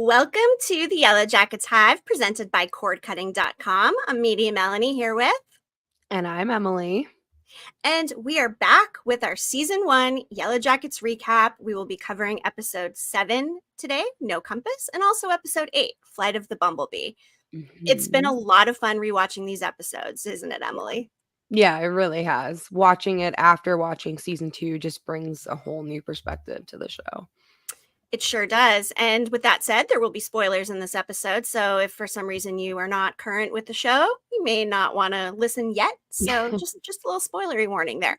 Welcome to the Yellowjackets Hive, presented by cordcutting.com. I'm Media Melanie here with. And I'm Emily. And we are back with our season 1 Yellowjackets recap. We will be covering episode 7 today, No Compass, and also episode 8, Flight of the Bumblebee. It's been a lot of fun rewatching these episodes, isn't it, Emily? Yeah, it really has. Watching it after watching season 2 just brings a whole new perspective to the show. It sure does. And with that said, there will be spoilers in this episode. So if for some reason you are not current with the show, you may not want to listen yet. So just a little spoilery warning there.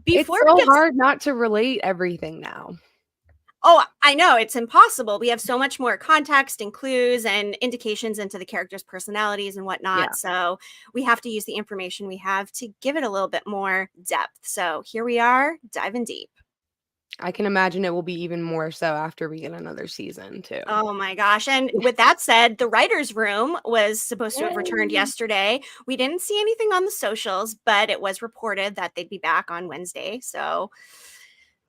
It's so hard not to relate everything now. Oh, I know. It's impossible. We have so much more context and clues and indications into the characters' personalities and whatnot. Yeah. So we have to use the information we have to give it a little bit more depth. So here we are, diving deep. I can imagine it will be even more so after we get another season, too. Oh my gosh. And with that said, the writer's room was supposed to have returned yesterday. We didn't see anything on the socials, but it was reported that they'd be back on Wednesday. So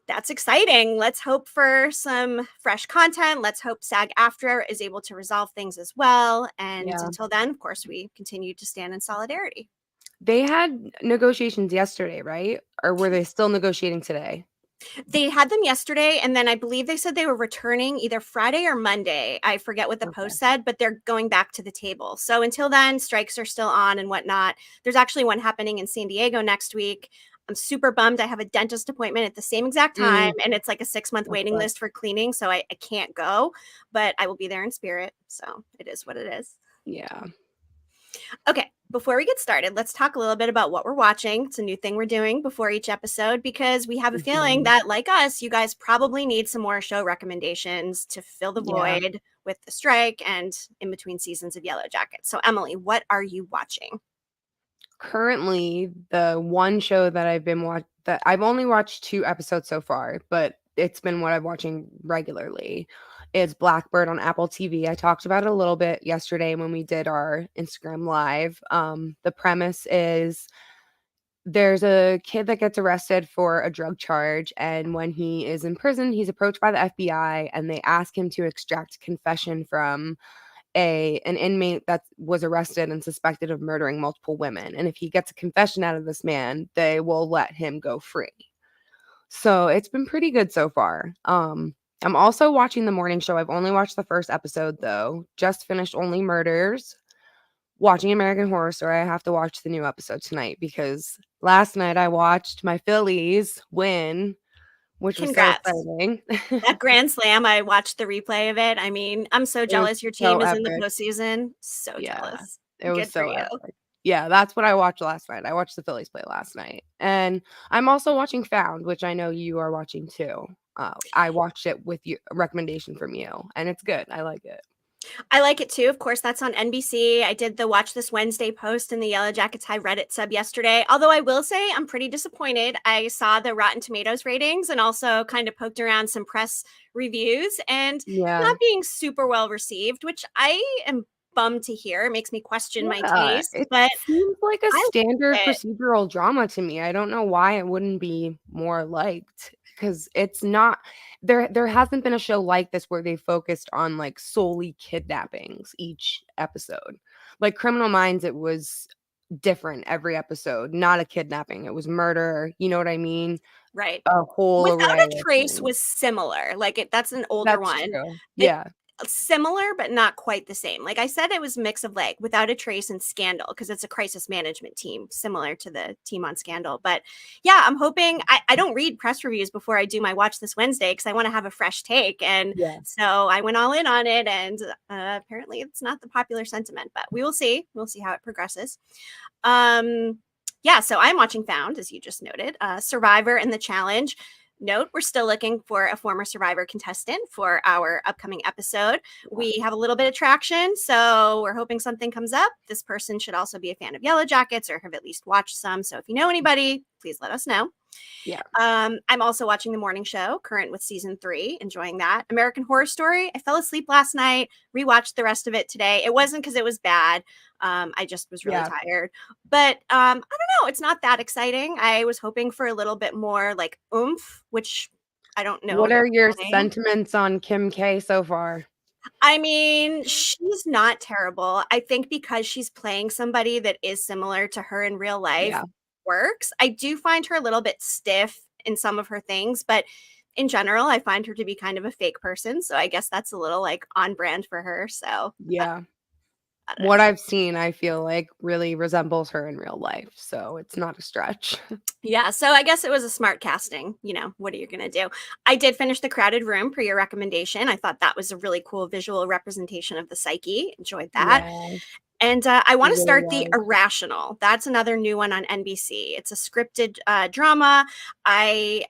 that's exciting. Let's hope for some fresh content. Let's hope SAG-AFTRA is able to resolve things as well. And until then, of course, we continue to stand in solidarity. They had negotiations yesterday, right? Or were they still negotiating today? They had them yesterday, and then I believe they said they were returning either Friday or Monday. I forget what the post said, but they're going back to the table. So until then, strikes are still on and whatnot. There's actually one happening in San Diego next week. I'm super bummed. I have a dentist appointment at the same exact time, and it's like a 6-month waiting list for cleaning, so I can't go, but I will be there in spirit. So it is what it is. Yeah. Okay, before we get started, let's talk a little bit about what we're watching. It's a new thing we're doing before each episode because we have a feeling that, like us, you guys probably need some more show recommendations to fill the void with the strike and in between seasons of Yellowjackets. So, Emily, what are you watching? Currently, the one show that I've been watching, that I've only watched 2 episodes so far, but it's been what I'm watching regularly, is Blackbird on Apple TV. I talked about it a little bit yesterday when we did our Instagram live. The premise is there's a kid that gets arrested for a drug charge, and when he is in prison, he's approached by the FBI, and they ask him to extract confession from an inmate that was arrested and suspected of murdering multiple women. And if he gets a confession out of this man, they will let him go free. So it's been pretty good so far. I'm also watching the morning show. I've only watched the first episode, though. Just finished Only Murders. Watching American Horror Story. I have to watch the new episode tonight because last night I watched my Phillies win, which was so exciting. That grand slam, I watched the replay of it. I mean, I'm so jealous your team is in the postseason. So jealous. It was so epic. Yeah, that's what I watched last night. I watched the Phillies play last night. And I'm also watching Found, which I know you are watching too. I watched it with you, a recommendation from you, and it's good. I like it. I like it too. Of course, that's on NBC. I did the Watch This Wednesday post in the Yellowjackets Hive Reddit sub yesterday. Although I will say I'm pretty disappointed. I saw the Rotten Tomatoes ratings and also kind of poked around some press reviews and not being super well received, which I am bummed to hear. It makes me question my taste. But it seems like a standard procedural drama to me. I don't know why it wouldn't be more liked, because it's not there hasn't been a show like this where they focused on like solely kidnappings each episode. Like Criminal Minds, it was different every episode, not a kidnapping, it was murder, you know what I mean? Right. A whole Without a Trace was similar. Like that's an older one. True. Yeah. Similar, but not quite the same. Like I said, it was a mix of like Without a Trace and Scandal, because it's a crisis management team similar to the team on Scandal. But yeah, I'm hoping I don't read press reviews before I do my Watch This Wednesday because I want to have a fresh take. And so I went all in on it, and apparently it's not the popular sentiment, but we will see. We'll see how it progresses. Yeah, so I'm watching Found, as you just noted, Survivor and The Challenge. Note, we're still looking for a former Survivor contestant for our upcoming episode. We have a little bit of traction, so we're hoping something comes up. This person should also be a fan of Yellowjackets or have at least watched some. So if you know anybody, please let us know. Yeah. I'm also watching the morning show, current with season 3, enjoying that. American Horror Story. I fell asleep last night, rewatched the rest of it today. It wasn't because it was bad. I just was really tired. But I don't know. It's not that exciting. I was hoping for a little bit more oomph, which I don't know. What are your sentiments on Kim K so far? I mean, she's not terrible. I think because she's playing somebody that is similar to her in real life Yeah. works. I do find her a little bit stiff in some of her things, but in general, I find her to be kind of a fake person. So I guess that's a little like on brand for her. So Yeah. I don't What know. I've seen, I feel like really resembles her in real life, so it's not a stretch. Yeah, so I guess it was a smart casting. You know, what are you going to do? I did finish The Crowded Room per your recommendation. I thought that was a really cool visual representation of the psyche. Enjoyed that. Yeah, And I it want to really start The was. Irrational. That's another new one on NBC. It's a scripted drama. I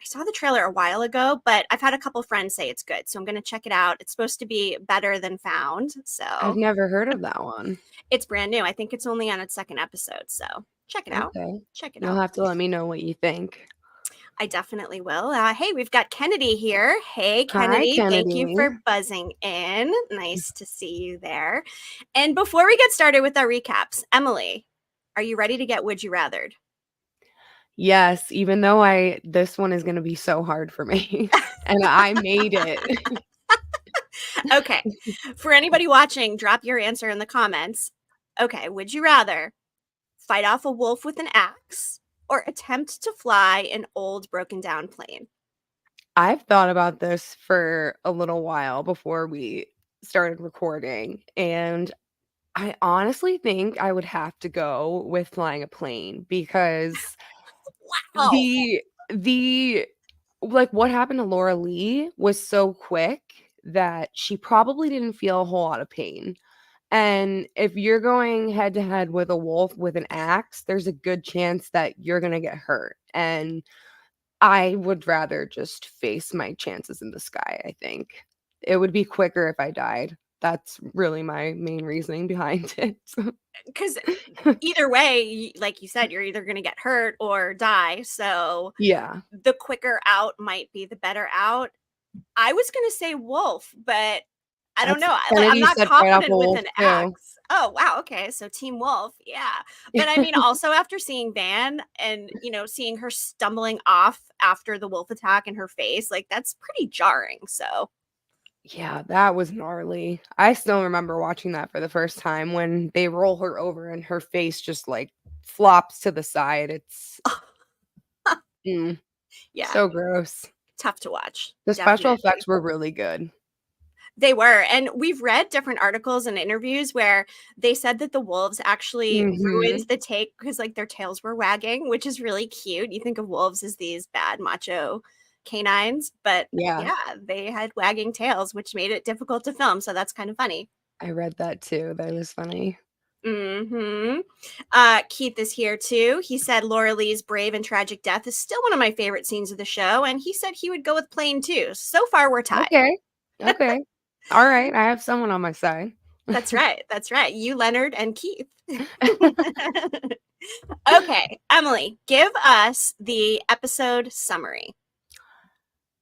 saw the trailer a while ago, but I've had a couple friends say it's good, so I'm going to check it out. It's supposed to be better than Found, I've so never heard of that one. it's brand new. I think it's only on its second episode, so check it out. Okay. Check it You'll out. have to let me know what you think. I definitely will. Hey, we've got Kennedy here. Hey, Hi, Kennedy. Thank you Kennedy. for buzzing in. Nice to see you there. And before we get started with our recaps, Emily, are you ready to get Would You Rathered? Yes, even though this one is gonna be so hard for me, and I made it. Okay. For anybody watching, drop your answer in the comments. Okay. Would you rather fight off a wolf with an axe or attempt to fly an old broken down plane? I've thought about this for a little while before we started recording, and I honestly think I would have to go with flying a plane because Wow. the like, what happened to Laura Lee was so quick that she probably didn't feel a whole lot of pain. And if you're going head to head with a wolf with an axe, there's a good chance that you're gonna get hurt. And I would rather just face my chances in the sky, I think. It would be quicker if I died. That's really my main reasoning behind it. Because either way, like you said, you're either going to get hurt or die. So Yeah. the quicker out might be the better out. I was going to say wolf, but I don't That's know. I'm Kennedy not said fight off a confident with wolf an too. axe. Oh, wow. Okay. So Team Wolf. Yeah. But I mean, also after seeing Van and, seeing her stumbling off after the wolf attack in her face, like that's pretty jarring. So Yeah, that was gnarly. I still remember watching that for the first time when they roll her over and her face just like flops to the side. It's mm, yeah, so gross. tough to watch. The special Definitely. effects were really good. They were. And we've read different articles and interviews where they said that the wolves actually ruined Mhm. the take because like their tails were wagging, which is really cute. You think of wolves as these bad macho canines, but Yeah, yeah, they had wagging tails, which made it difficult to film. So that's kind of funny. I read that too. That was funny. Hmm. Keith is here too. He said Laura Lee's brave and tragic death is still one of my favorite scenes of the show, and he said he would go with Plane too. So far, we're tied. Okay. Okay. All right. I have someone on my side. That's right. That's right. You, Leonard, and Keith. Okay, Emily, give us the episode summary.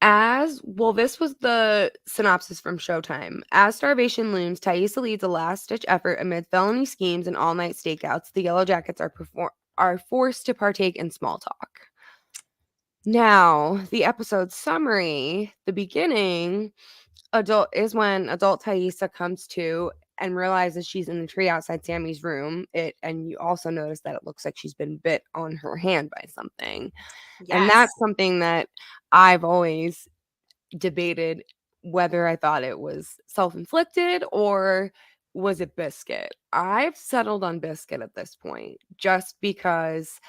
As well, this was the synopsis from Showtime. As starvation looms, Thaisa leads a last-ditch effort amid felony schemes and all-night stakeouts. The Yellowjackets are forced to partake in small talk. Now, the episode summary, the beginning, is when adult Thaisa comes to and realizes she's in the tree outside Sammy's room. And you also notice that it looks like she's been bit on her hand by something. And that's Yes. something that I've always debated whether I thought it was self-inflicted or was it Biscuit. I've settled on Biscuit at this point just because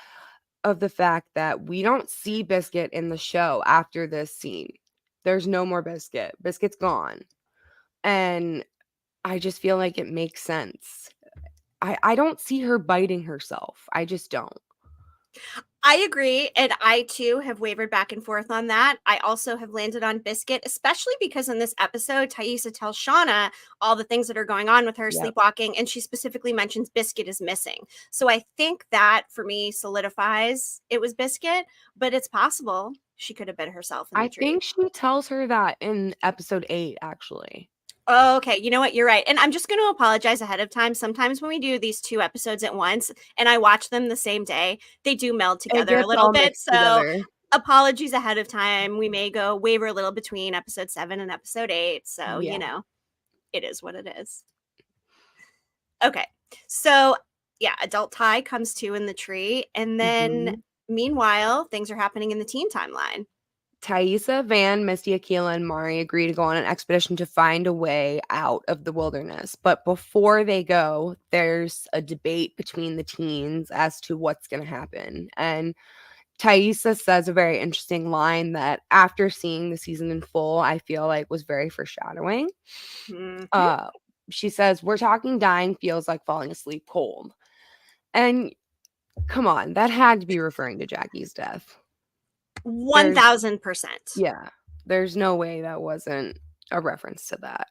of the fact that we don't see Biscuit in the show after this scene. There's no more Biscuit. Biscuit's gone. And I just feel like it makes sense. I don't see her biting herself. I just don't. I agree. And I too have wavered back and forth on that. I also have landed on Biscuit, especially because in this episode, Thaisa tells Shauna all the things that are going on with her Yep. sleepwalking, and she specifically mentions Biscuit is missing. So I think that for me solidifies it was Biscuit, but it's possible she could have bit herself in the I tree. think she tells her that in episode 8, actually. Oh, okay. You know what? You're right. And I'm just going to apologize ahead of time. Sometimes when we do these two episodes at once and I watch them the same day, they do meld It together a gets little all bit. mixed So together. apologies ahead of time. We may go waver a little between episode 7 and episode 8. So, Yeah. it is what it is. Okay. So, yeah, adult Ty comes to in the tree. And then, meanwhile, things are happening in the teen timeline. Thaisa, Van, Misty, Akila, and Mari agree to go on an expedition to find a way out of the wilderness. But before they go, there's a debate between the teens as to what's going to happen. And Thaisa says a very interesting line that after seeing the season in full, I feel like was very foreshadowing. She says, "We're talking dying feels like falling asleep cold." And come on, that had to be referring to Jackie's death. 1000%. Yeah, there's no way that wasn't a reference to that.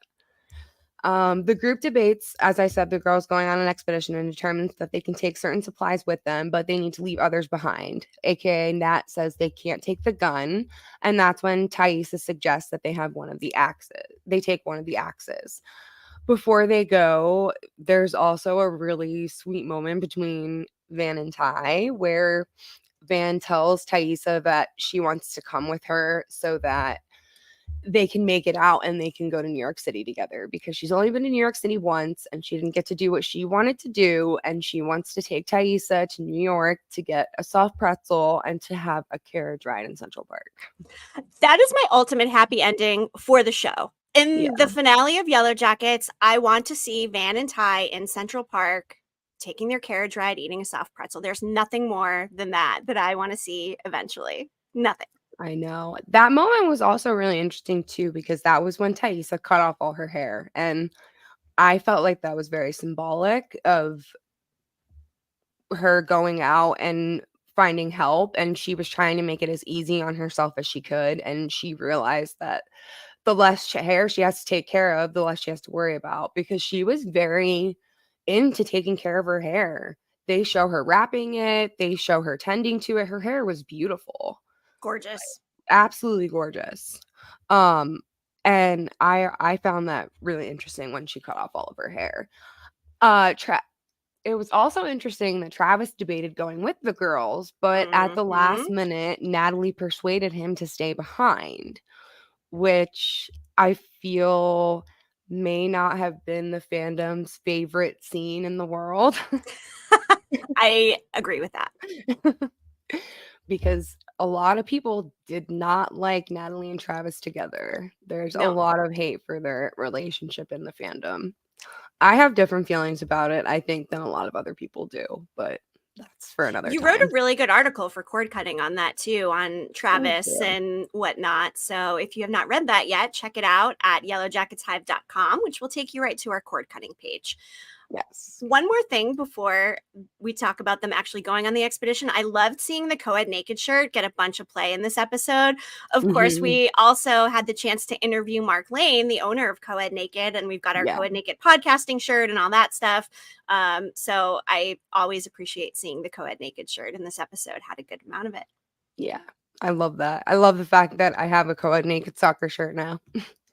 The group debates, as I said, the girls going on an expedition and determines that they can take certain supplies with them, but they need to leave others behind. AKA Nat says they can't take the gun, and that's when Thaisa suggests that they have one of the axes. They take one of the axes. Before they go, there's also a really sweet moment between Van and Ty where Van tells Thaisa that she wants to come with her so that they can make it out and they can go to New York City together, because she's only been to New York City once and she didn't get to do what she wanted to do. And she wants to take Thaisa to New York to get a soft pretzel and to have a carriage ride in Central Park. That is my ultimate happy ending for the show. In the finale of Yellowjackets, I want to see Van and Ty in Central Park taking their carriage ride, eating a soft pretzel. There's nothing more than that I want to see eventually. Nothing. I know. That moment was also really interesting too, because that was when Thaisa cut off all her hair. And I felt like that was very symbolic of her going out and finding help. And she was trying to make it as easy on herself as she could. And she realized that the less hair she has to take care of, the less she has to worry about, because she was very into taking care of her hair. They show her wrapping it. They show her tending to it. Her hair was beautiful. Gorgeous. Absolutely gorgeous. And I found that really interesting when she cut off all of her hair. It was also interesting that Travis debated going with the girls, but at the last minute, Natalie persuaded him to stay behind, which I feel may not have been the fandom's favorite scene in the world. I agree with that. Because a lot of people did not like Natalie and Travis together. There's a lot of hate for their relationship in the fandom. I have different feelings about it, I think, than a lot of other people do, but that's for another time. You wrote a really good article for Cord Cutting on that too, on Travis and whatnot. So if you have not read that yet, check it out at yellowjacketshive.com, which will take you right to our Cord Cutting page. Yes. One more thing before we talk about them actually going on the expedition. I loved seeing the co-ed naked shirt get a bunch of play in this episode. Of course, we also had the chance to interview Mark Lane, the owner of Co-ed Naked, and we've got our Co-ed Naked podcasting shirt and all that stuff. So I always appreciate seeing the Co-ed Naked shirt, in this episode had a good amount of it. Yeah, I love that. I love the fact that I have a Co-ed Naked soccer shirt now.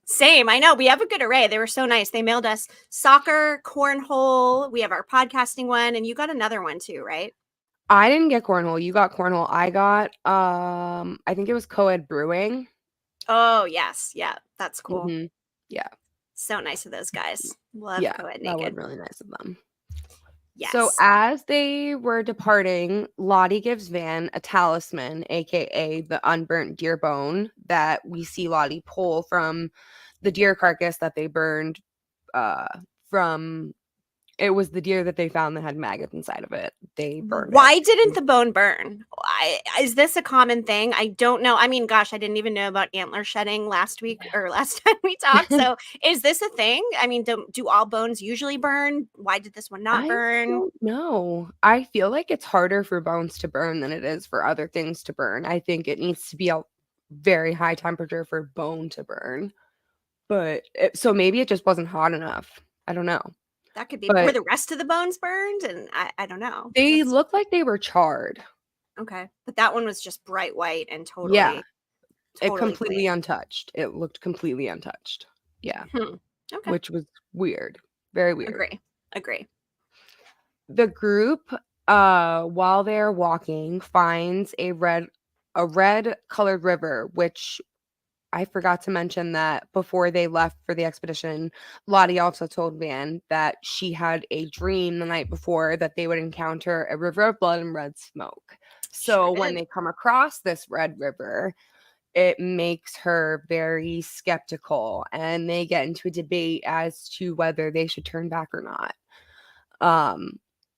Same. I know. We have a good array. They were so nice. They mailed us soccer, cornhole. We have our podcasting one, and you got another one too, right? I didn't get cornhole. You got cornhole. I got I think it was Co-ed Brewing. Oh, yes. Yeah. That's cool. Yeah. So nice of those guys. Love Co-ed Naked. That was really nice of them. Yes. So as they were departing, Lottie gives Van a talisman, aka the unburnt deer bone that we see Lottie pull from the deer carcass that they burned from. It was the deer that they found that had maggots inside of it. They burned Why it. didn't the bone burn? Is this a common thing? I don't know. I mean, gosh, I didn't even know about antler shedding last week or last time we talked. So is this a thing? I mean, do all bones usually burn? Why did this one not burn? No, I feel like it's harder for bones to burn than it is for other things to burn. I think it needs to be a very high temperature for bone to burn. But so maybe it just wasn't hot enough. I don't know. That could be. Were the rest of the bones burned? And I don't know. They look like they were charred. Okay. But that one was just bright white and totally it completely clean. Untouched. It looked completely untouched. Yeah. Okay. Which was weird. Very weird. Agree. The group, while they're walking, finds a red colored river, which I forgot to mention that before they left for the expedition, Lottie also told Van that she had a dream the night before that they would encounter a river of blood and red smoke. Sure So when did. they come across this red river, it makes her very skeptical, and they get into a debate as to whether they should turn back or not.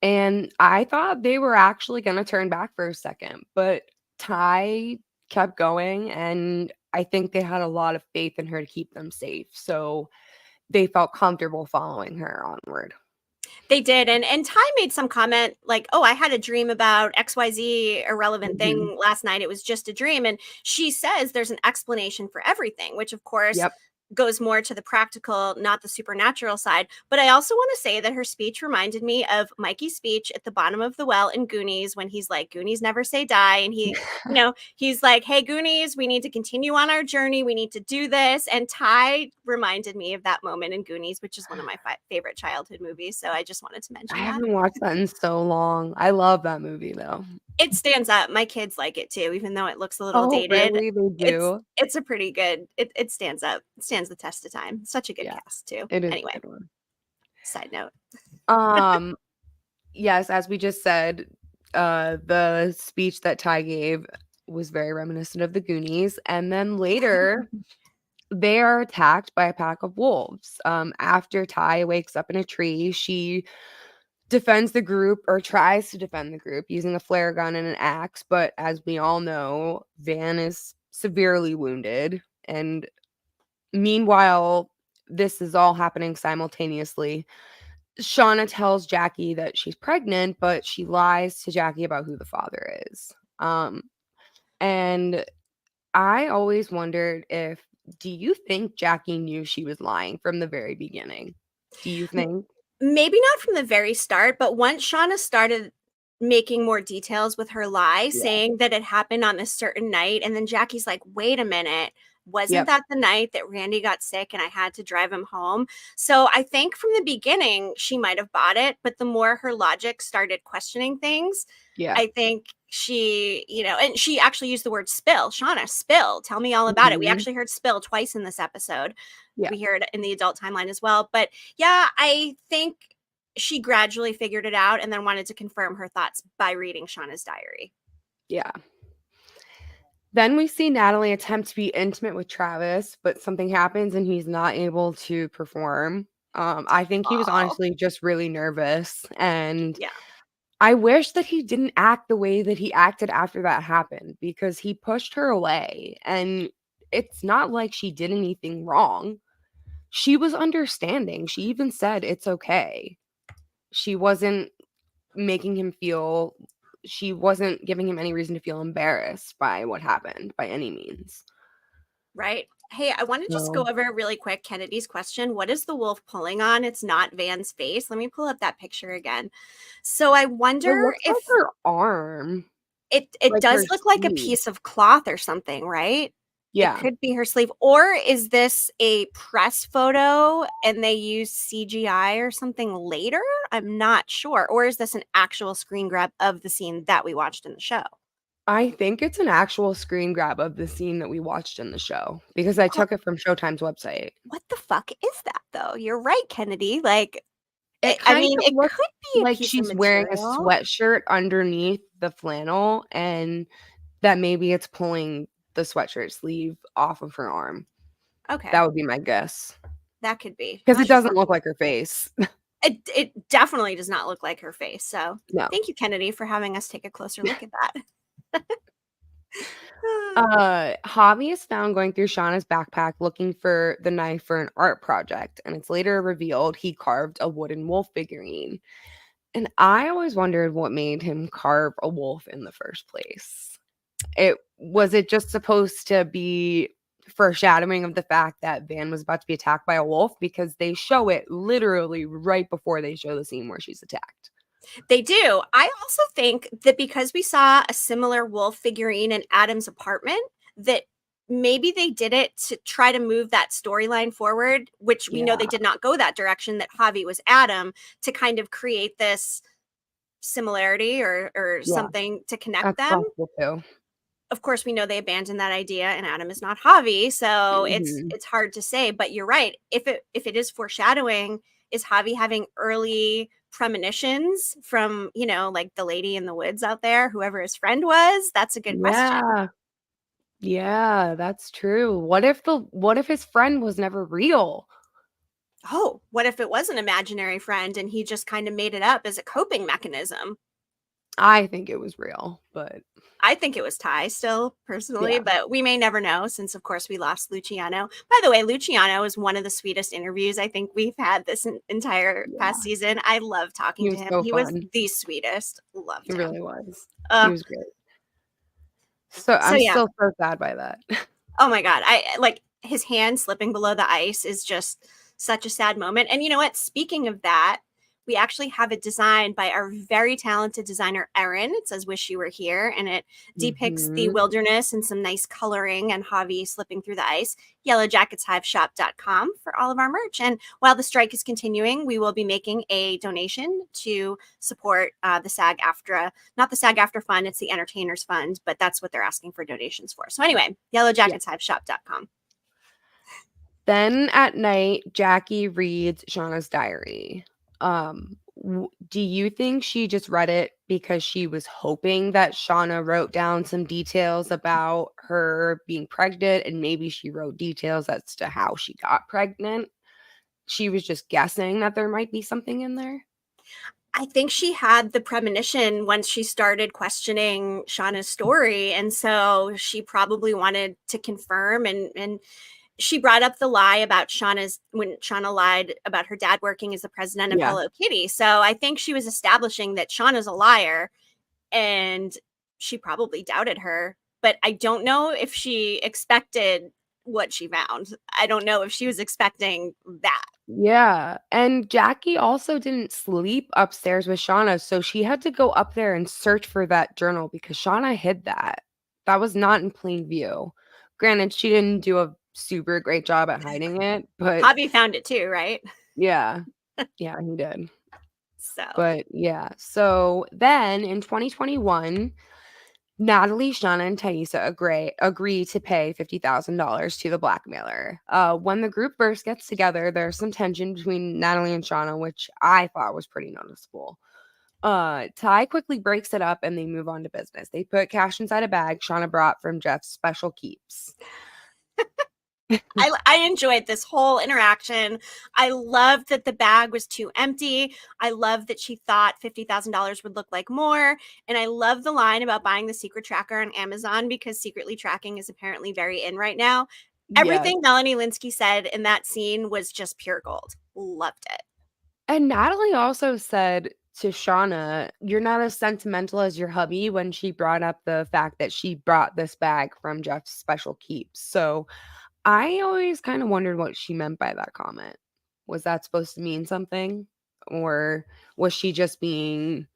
And I thought they were actually going to turn back for a second, but Ty kept going, and I think they had a lot of faith in her to keep them safe. So they felt comfortable following her onward. They did. And Ty made some comment like, oh, I had a dream about XYZ irrelevant thing last night. It was just a dream. And she says there's an explanation for everything, which of course Yep. goes more to the practical, not the supernatural side. But I also want to say that her speech reminded me of Mikey's speech at the bottom of the well in Goonies when he's like, Goonies never say die. And he, he's like, hey, Goonies, we need to continue on our journey. We need to do this. And Ty reminded me of that moment in Goonies, which is one of my favorite childhood movies. So I just wanted to mention I that. haven't watched that in so long. I love that movie though. It stands up. My kids like it too, even though it looks a little dated. Really? They do? It's a pretty good. It stands up. It stands the test of time. Such a good cast too. It is Anyway, a good one. side note. Yes, as we just said, the speech that Ty gave was very reminiscent of the Goonies. And then later, they are attacked by a pack of wolves. After Ty wakes up in a tree, she defends the group, or tries to defend the group, using a flare gun and an axe. But as we all know, Van is severely wounded. And meanwhile, this is all happening simultaneously. Shauna tells Jackie that she's pregnant, but she lies to Jackie about who the father is. And I always wondered do you think Jackie knew she was lying from the very beginning? Do you think? Maybe not from the very start, but once Shauna started making more details with her lie, saying that it happened on a certain night, and then Jackie's like, wait a minute, wasn't that the night that Randy got sick and I had to drive him home? So I think from the beginning she might have bought it, but the more her logic started questioning things, I think she, and she actually used the word spill. Shauna, spill, tell me all about it. We actually heard spill twice in this episode. We hear it in the adult timeline as well. But yeah, I think she gradually figured it out and then wanted to confirm her thoughts by reading Shauna's diary. Yeah. Then we see Natalie attempt to be intimate with Travis, but something happens and he's not able to perform. I think he was honestly just really nervous. And I wish that he didn't act the way that he acted after that happened, because he pushed her away. And it's not like she did anything wrong. She was understanding. She even said it's okay. She wasn't making him feel, she wasn't giving him any reason to feel embarrassed by what happened by any means. Right. Hey, I want to just go over really quick Kennedy's question. What is the wolf pulling on? It's not Van's face. Let me pull up that picture again. So I wonder if like her arm. It like does look like a sleeve. piece of cloth or something, right? Yeah. It could be her sleeve. Or is this a press photo and they use CGI or something later? I'm not sure. Or is this an actual screen grab of the scene that we watched in the show? I think it's an actual screen grab of the scene that we watched in the show, because I took it from Showtime's website. What the fuck is that, though? You're right, Kennedy. Like, it could be like she's wearing a sweatshirt underneath the flannel, and that maybe it's pulling the sweatshirt sleeve off of her arm. Okay. That would be my guess. That could be. Because it doesn't look like her face. It definitely does not look like her face. So thank you, Kennedy, for having us take a closer look at that. Javi is found going through Shauna's backpack looking for the knife for an art project, and it's later revealed he carved a wooden wolf figurine. And I always wondered what made him carve a wolf in the first place. Was it just supposed to be foreshadowing of the fact that Van was about to be attacked by a wolf? Because they show it literally right before they show the scene where she's attacked. They do. I also think that because we saw a similar wolf figurine in Adam's apartment, that maybe they did it to try to move that storyline forward, which we know they did not go that direction, that Javi was Adam, to kind of create this similarity or something to connect them. Too. of course, we know they abandoned that idea, and Adam is not Javi, so Mhm. it's hard to say. But you're right. If it is foreshadowing, is Javi having early premonitions from, like the lady in the woods out there, whoever his friend was? That's a good question. Yeah. Yeah, that's true. What if his friend was never real? Oh, what if it was an imaginary friend and he just kind of made it up as a coping mechanism? I think it was real, but I think it was Ty still, personally, yeah. but we may never know since, of course, we lost Luciano. By the way, Luciano is one of the sweetest interviews I think we've had this entire Yeah. past season. I love talking He to was him. so He was fun. the sweetest. He Loved him. really was. He was great. So So I'm yeah. still so sad by that. Oh my God. I like his hand slipping below the ice is just such a sad moment. And you know what? Speaking of that, we actually have it designed by our very talented designer, Erin. It says, "Wish You Were Here," and it depicts the Mhm. wilderness and some nice coloring and Javi slipping through the ice. Yellowjacketshiveshop.com for all of our merch. And while the strike is continuing, we will be making a donation to support the SAG-AFTRA, not the SAG-AFTRA fund, it's the Entertainers Fund, but that's what they're asking for donations for. So anyway, Yeah. yellowjacketshiveshop.com. Then at night, Jackie reads Shauna's diary. Do you think she just read it because she was hoping that Shauna wrote down some details about her being pregnant, and maybe she wrote details as to how she got pregnant? She was just guessing that there might be something in there? I think she had the premonition once she started questioning Shauna's story. And so she probably wanted to confirm, and she brought up the lie about when Shauna lied about her dad working as the president of Yeah. Hello Kitty. So I think she was establishing that Shauna's a liar, and she probably doubted her. But I don't know if she expected what she found. I don't know if she was expecting that. Yeah, and Jackie also didn't sleep upstairs with Shauna, so she had to go up there and search for that journal because Shauna hid that. That was not in plain view. Granted, she didn't do a super great job at hiding it, but Javi found it too, right? yeah. Yeah, he did. So But yeah, so then in 2021, Natalie, Shauna, and Thaisa agree to pay $50,000 to the blackmailer. When the group first gets together, there's some tension between Natalie and Shauna, which I thought was pretty noticeable. Ty quickly breaks it up and they move on to business. They put cash inside a bag Shauna brought from Jeff's special keeps. I enjoyed this whole interaction. I loved that the bag was too empty. I love that she thought $50,000 would look like more. And I love the line about buying the secret tracker on Amazon because secretly tracking is apparently very in right now. Yes. Everything Melanie Lynskey said in that scene was just pure gold. Loved it. And Natalie also said to Shauna, "You're not as sentimental as your hubby," when she brought up the fact that she brought this bag from Jeff's special keeps. So I always kind of wondered what she meant by that comment. Was that supposed to mean something? Or was she just being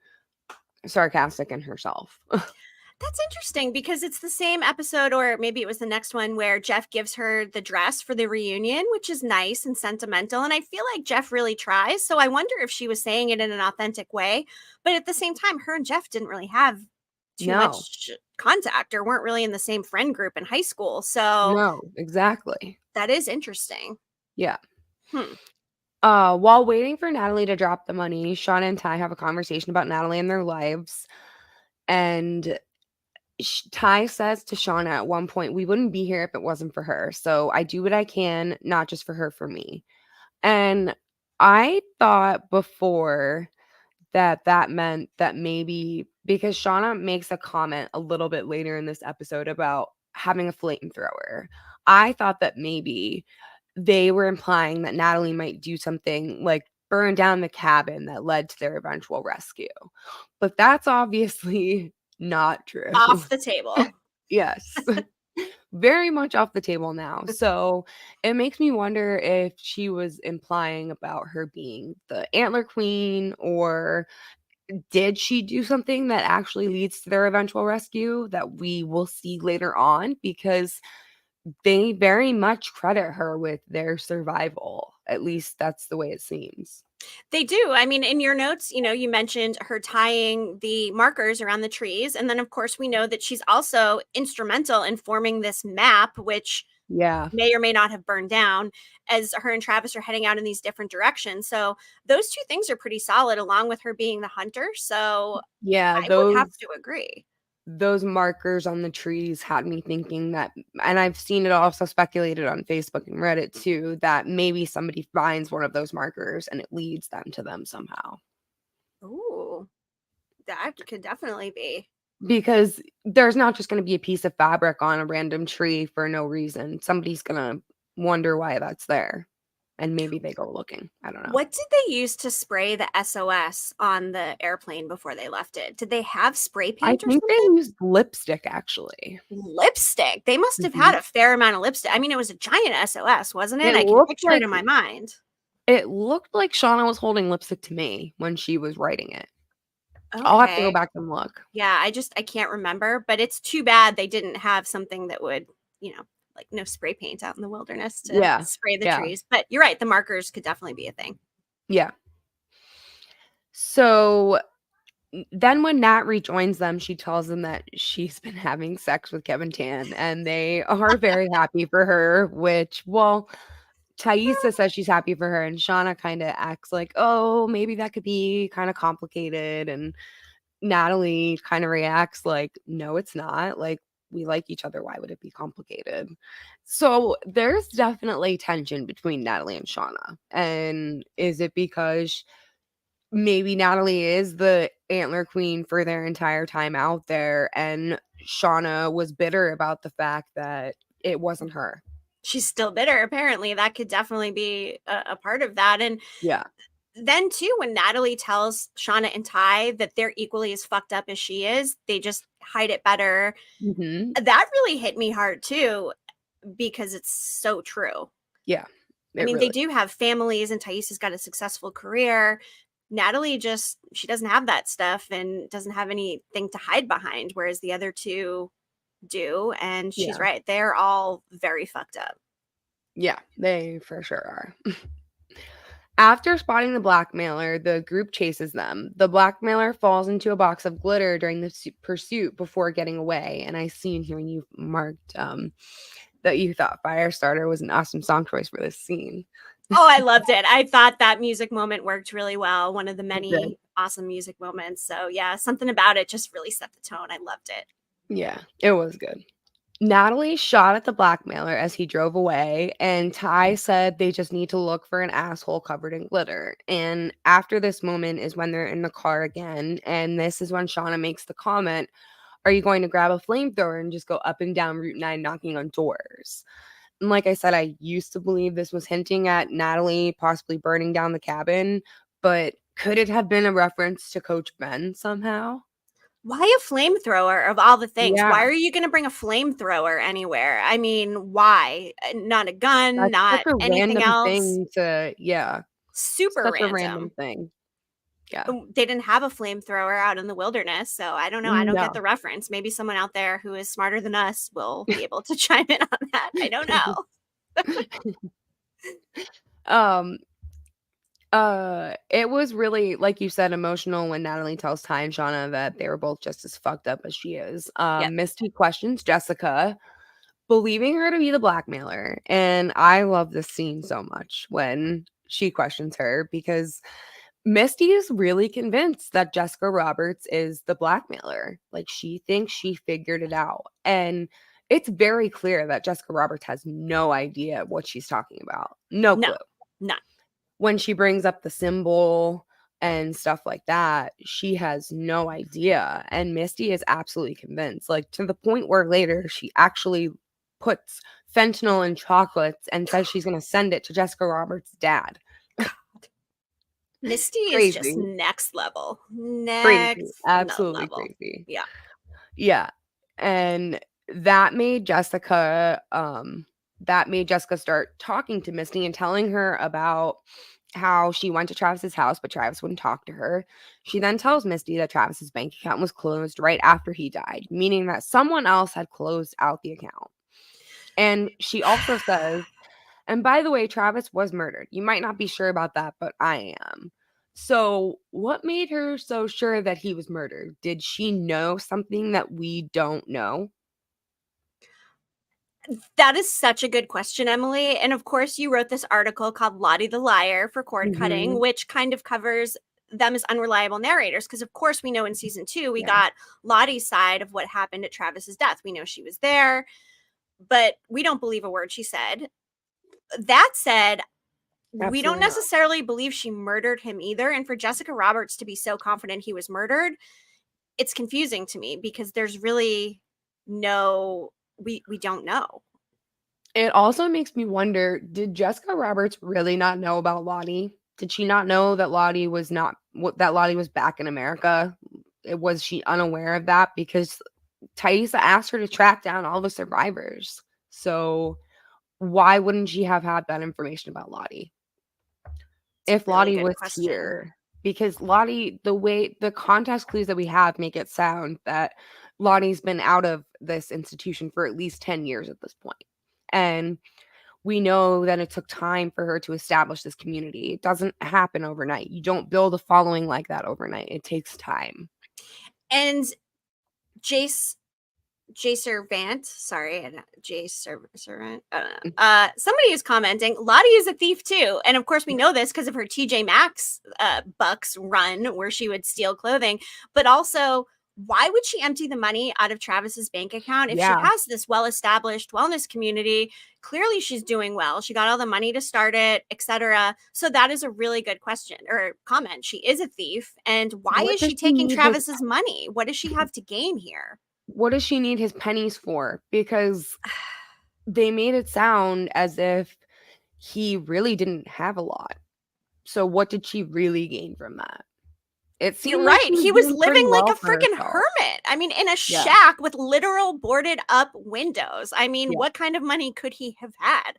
sarcastic in herself? That's interesting because it's the same episode, or maybe it was the next one, where Jeff gives her the dress for the reunion, which is nice and sentimental. And I feel like Jeff really tries. So I wonder if she was saying it in an authentic way. But at the same time, her and Jeff didn't really have too No, much contact or weren't really in the same friend group in high school. So no, exactly. that is interesting. Yeah. Hmm. While waiting for Natalie to drop the money, Shauna and Ty have a conversation about Natalie and their lives. And Ty says to Shauna at one point, "We wouldn't be here if it wasn't for her. So I do what I can, not just for her, for me." And I thought before that meant that maybe because Shauna makes a comment a little bit later in this episode about having a flamethrower, I thought that maybe they were implying that Natalie might do something like burn down the cabin that led to their eventual rescue. But that's obviously not true. Off the table. Yes. Very much off the table now. So it makes me wonder if she was implying about her being the antler queen, or did she do something that actually leads to their eventual rescue that we will see later on? Because they very much credit her with their survival. At least that's the way it seems. They do. I mean, in your notes, you mentioned her tying the markers around the trees. And then, of course, we know that she's also instrumental in forming this map, which may or may not have burned down as her and Travis are heading out in these different directions. So those two things are pretty solid, along with her being the hunter. So Yeah, I would have to agree. those markers on the trees had me thinking that, and I've seen it also speculated on Facebook and Reddit too, that maybe somebody finds one of those markers and it leads them to them somehow. Ooh, that could definitely be. Because there's not just going to be a piece of fabric on a random tree for no reason. Somebody's going to wonder why that's there. And maybe they go looking. I don't know. What did they use to spray the SOS on the airplane before they left it? Did they have spray paint or I think something? they used lipstick, actually. Lipstick? They must have had a fair amount of lipstick. I mean, it was a giant SOS, wasn't it? I can picture it in my mind. It looked like Shauna was holding lipstick to me when she was writing it. Okay. I'll have to go back and look. Yeah, I can't remember, but it's too bad they didn't have something that would, like no spray paint out in the wilderness to spray the trees. But you're right, the markers could definitely be a thing. Yeah. So then when Nat rejoins them, she tells them that she's been having sex with Kevin Tan, and they are very happy for her, which, well, Taissa says she's happy for her, and Shauna kind of acts like, oh, maybe that could be kind of complicated, and Natalie kind of reacts like, no, it's not. Like, we like each other. Why would it be complicated? So there's definitely tension between Natalie and Shauna. And is it because maybe Natalie is the antler queen for their entire time out there, and Shauna was bitter about the fact that it wasn't her? She's still bitter, apparently. That could definitely be a part of that. And then too, when Natalie tells Shauna and Ty that they're equally as fucked up as she is, they just hide it better. That really hit me hard too, because it's so true. Yeah. I mean, they do have families, and Taissa's got a successful career. Natalie she doesn't have that stuff and doesn't have anything to hide behind, whereas the other two do. And she's right. They're all very fucked up. Yeah, they for sure are. After spotting the blackmailer, the group chases them. The blackmailer falls into a box of glitter during the pursuit before getting away. And I see in here you marked that you thought Firestarter was an awesome song choice for this scene. Oh, I loved it. I thought that music moment worked really well. One of the many awesome music moments. So yeah, something about it just really set the tone. I loved it. Yeah, it was good. Natalie shot at the blackmailer as he drove away, and Ty said they just need to look for an asshole covered in glitter. And after this moment is when they're in the car again, and this is when Shauna makes the comment, are you going to grab a flamethrower and just go up and down Route 9 knocking on doors? And like I said, I used to believe this was hinting at Natalie possibly burning down the cabin, but could it have been a reference to Coach Ben somehow? Why a flamethrower of all the things? Why are you going to bring a flamethrower anywhere? I mean, why? Not a gun, That's not such a anything random else. Thing to, super such random. A random thing. Yeah. They didn't have a flamethrower out in the wilderness, so I don't know. I don't get the reference. Maybe someone out there who is smarter than us will be able to chime in on that. I don't know. It was really, like you said, emotional when Natalie tells Ty and Shauna that they were both just as fucked up as she is. Misty questions Jessica, believing her to be the blackmailer. And I love this scene so much when she questions her, because Misty is really convinced that Jessica Roberts is the blackmailer. Like, she thinks she figured it out. And it's very clear that Jessica Roberts has no idea what she's talking about. No clue. None. When she brings up the symbol and stuff like that, she has no idea. And Misty is absolutely convinced, like, to the point where later she actually puts fentanyl in chocolates and says she's going to send it to Jessica Roberts' dad. God. Misty is just next level. Crazy. Absolutely level. Crazy. Yeah. Yeah. And that made Jessica start talking to Misty and telling her about how she went to Travis's house, but Travis wouldn't talk to her. She then tells Misty that Travis's bank account was closed right after he died, meaning that someone else had closed out the account. And she also says And by the way, Travis was murdered. You might not be sure about that, but I am. So, what made her so sure that he was murdered? Did she know something that we don't know? That is such a good question, Emily. And of course, you wrote this article called Lottie the Liar for Cord Cutting, Mhm. which kind of covers them as unreliable narrators. Because, of course, we know in season 2, we Yeah. got Lottie's side of what happened at Travis's death. We know she was there, but we don't believe a word she said. That said, we don't Absolutely not. necessarily believe she murdered him either. And for Jessica Roberts to be so confident he was murdered, it's confusing to me because there's really no, we don't know. It also makes me wonder, did Jessica Roberts really not know about Lottie? Did she not know that Lottie was back in America? Was she unaware of that? Because Thaisa asked her to track down all the survivors. So why wouldn't she have had that information about Lottie? If Really Lottie good was question. here. Because Lottie, the way the context clues that we have make it sound that Lottie's been out of this institution for at least 10 years at this point. And we know that it took time for her to establish this community. It doesn't happen overnight. You don't build a following like that overnight. It takes time. And Jace Servant, sorry, Jace Servant. I don't know. Somebody is commenting, Lottie is a thief too, and of course we know this because of her TJ Maxx Bucks run where she would steal clothing. But also, why would she empty the money out of Travis's bank account if she Yeah. has this well-established wellness community? Clearly, she's doing well. She got all the money to start it, etc. So that is a really good question or comment. She is a thief, and why What is does she she taking need his Travis's money? What does she have to gain here? what does she need his pennies for? Because they made it sound as if he really didn't have a lot. So what did she really gain from that? It You're seemed like right. she was He was doing pretty living like well a for freaking herself. hermit. I mean, in a Yeah. shack with literal boarded up windows. I mean, Yeah. what kind of money could he have had?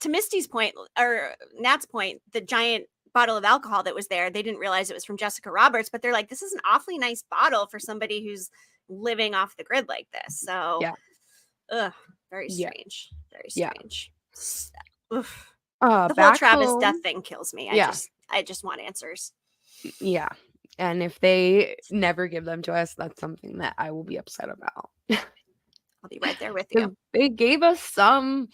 To Misty's point, or Nat's point, the giant bottle of alcohol that was there, they didn't realize it was from Jessica Roberts, but they're like, this is an awfully nice bottle for somebody who's living off the grid like this. So, Yeah. very Yeah. strange. Very Yeah. strange. Oof. The whole Back Travis death home. thing kills me. Yeah. I just want answers. Yeah. And if they never give them to us, that's something that I will be upset about. I'll be right there with 'Cause you. they gave us some,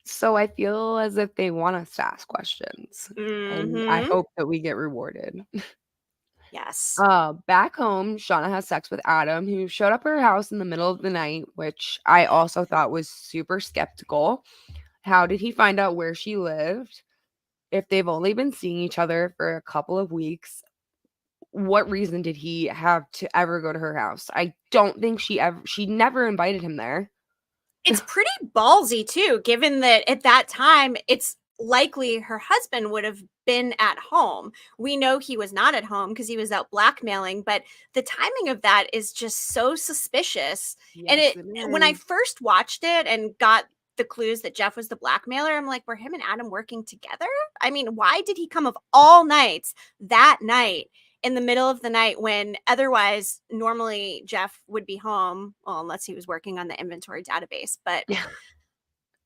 so I feel as if they want us to ask questions. And I Mm-hmm. hope that we get rewarded. Yes. Back home, Shauna has sex with Adam, who showed up at her house in the middle of the night, which I also thought was super skeptical. How did he find out where she lived? If they've only been seeing each other for a couple of weeks, what reason did he have to ever go to her house? I don't think she never invited him there. It's pretty ballsy too, given that at that time it's likely her husband would have been at home. We know he was not at home because he was out blackmailing, but the timing of that is just so suspicious. And Yes, it when I is. first watched it and got the clues that Jeff was the blackmailer, I'm like, were him and Adam working together? I mean, why did he come of all nights that night in the middle of the night when otherwise normally Jeff would be home, well, unless he was working on the inventory database. But Yeah.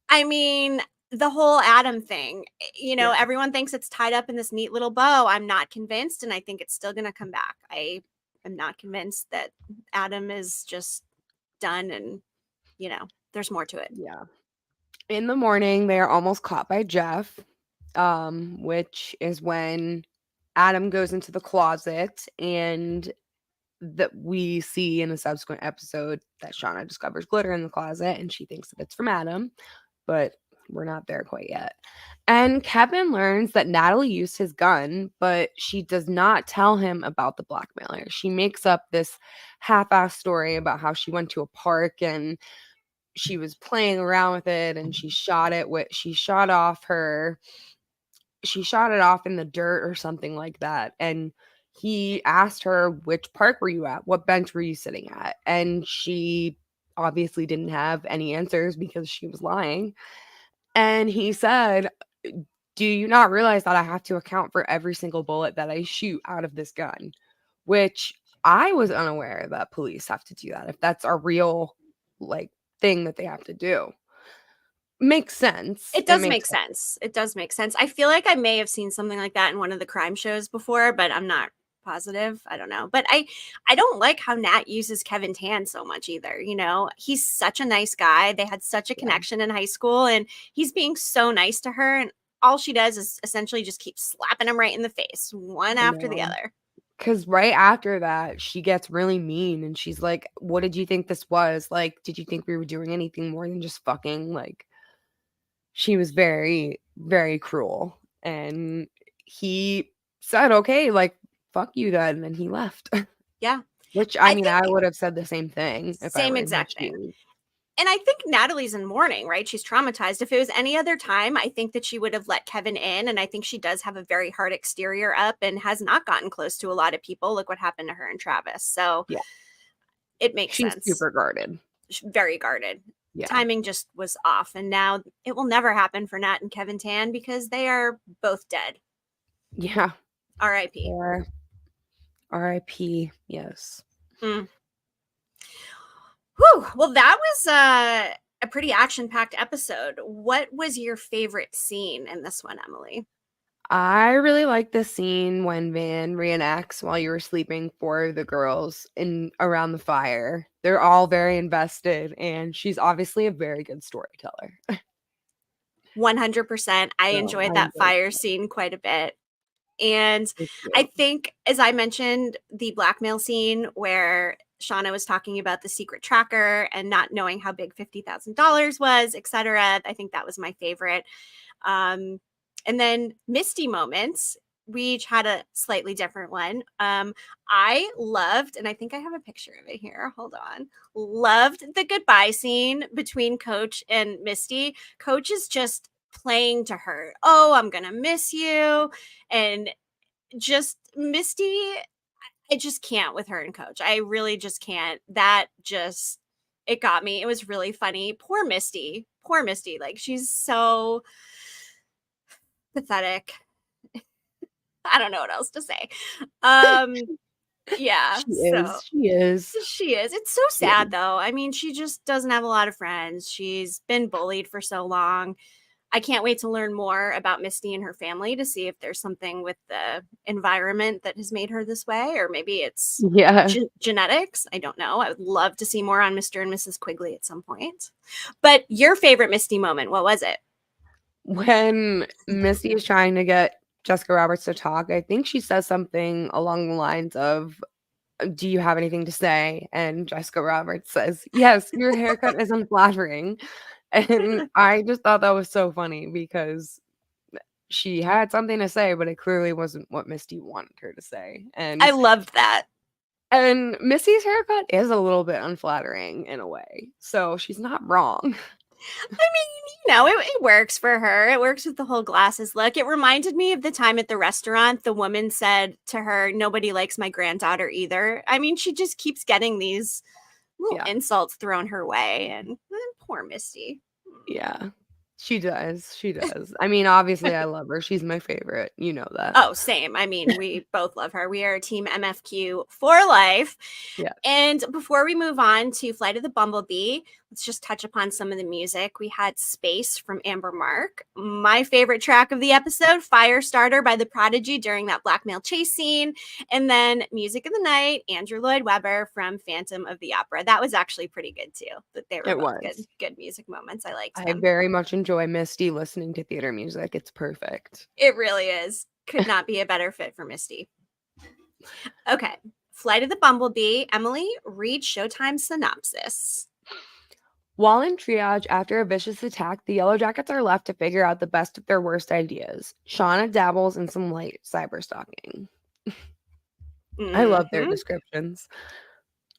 I mean, the whole Adam thing, Yeah. everyone thinks it's tied up in this neat little bow. I'm not convinced, and I think it's still going to come back. I am not convinced that Adam is just done, and there's more to it. Yeah. In the morning, they are almost caught by Jeff, which is when Adam goes into the closet and that we see in a subsequent episode that Shauna discovers glitter in the closet and she thinks that it's from Adam, but we're not there quite yet. And Kevin learns that Natalie used his gun, but she does not tell him about the blackmailer. She makes up this half-assed story about how she went to a park and she was playing around with it and she shot it off in the dirt or something like that. And he asked her, which park were you at? What bench were you sitting at? And she obviously didn't have any answers because she was lying. And he said, do you not realize that I have to account for every single bullet that I shoot out of this gun? Which I was unaware that police have to do that, if that's a real thing that they have to do. makes sense. It does make sense. It does make sense. I feel like I may have seen something like that in one of the crime shows before, but I'm not positive. I don't know. But I don't like how Nat uses Kevin Tan so much either. You know, he's such a nice guy. They had such a connection in high school, and he's being so nice to her. And all she does is essentially just keep slapping him right in the face, one after the other. Because right after that, she gets really mean and she's like, what did you think this was? Like, did you think we were doing anything more than just fucking? Like, she was very, very cruel. And he said, okay, like, fuck you then. And he left. Yeah. Which, I mean, I would have said the same thing. Same exact thing. And I think Natalie's in mourning, right? She's traumatized. If it was any other time, I think that she would have let Kevin in. And I think she does have a very hard exterior up and has not gotten close to a lot of people. Look what happened to her and Travis. So yeah, it makes sense. She's super guarded. Very guarded. Yeah. Timing just was off. And now it will never happen for Nat and Kevin Tan because they are both dead. Yeah. R.I.P. R.I.P. Yes. Mm. Whew. Well, that was a pretty action-packed episode. What was your favorite scene in this one, Emily? I really like the scene when Van reenacts while you were sleeping for the girls in around the fire. They're all very invested, and she's obviously a very good storyteller. 100%. I enjoyed that fire scene quite a bit. And I think, as I mentioned, the blackmail scene where Shauna was talking about the secret tracker and not knowing how big $50,000 was, etc. I think that was my favorite. And then Misty moments, we each had a slightly different one. I loved, and I think I have a picture of it here. Hold on. Loved the goodbye scene between Coach and Misty. Coach is just playing to her. Oh, I'm going to miss you. And just Misty, I just can't with her and Coach. I really just can't. That just, it got me. It was really funny. Poor Misty. Poor Misty. Like, she's so pathetic. I don't know what else to say. Yeah. She is. It's so sad though. I mean, she just doesn't have a lot of friends. She's been bullied for so long. I can't wait to learn more about Misty and her family to see if there's something with the environment that has made her this way, or maybe it's genetics. I don't know. I would love to see more on Mr. and Mrs. Quigley at some point. But your favorite Misty moment, what was it? When Misty is trying to get Jessica Roberts to talk, I think she says something along the lines of, do you have anything to say? And Jessica Roberts says, yes, your haircut is unflattering. And I just thought that was so funny because she had something to say, but it clearly wasn't what Misty wanted her to say. And I loved that. And Misty's haircut is a little bit unflattering in a way. So she's not wrong. I mean, you know, it works for her. It works with the whole glasses look. It reminded me of the time at the restaurant. The woman said to her, nobody likes my granddaughter either. I mean, she just keeps getting these little insults thrown her way. And poor Misty. Yeah, she does. She does. I mean, obviously, I love her. She's my favorite. You know that. Oh, same. I mean, we both love her. We are team MFQ for life. Yeah. And before we move on to Flight of the Bumblebee, let's just touch upon some of the music. We had Space from Amber Mark. My favorite track of the episode, Firestarter by The Prodigy during that blackmail chase scene. And then Music of the Night, Andrew Lloyd Webber from Phantom of the Opera. That was actually pretty good too. That they were both good music moments. I liked them. I very much enjoy Misty listening to theater music. It's perfect. It really is. Could not be a better fit for Misty. Okay. Flight of the Bumblebee. Emily, read Showtime synopsis. While in triage after a vicious attack, the Yellowjackets are left to figure out the best of their worst ideas. Shauna dabbles in some light cyberstalking. I love their descriptions.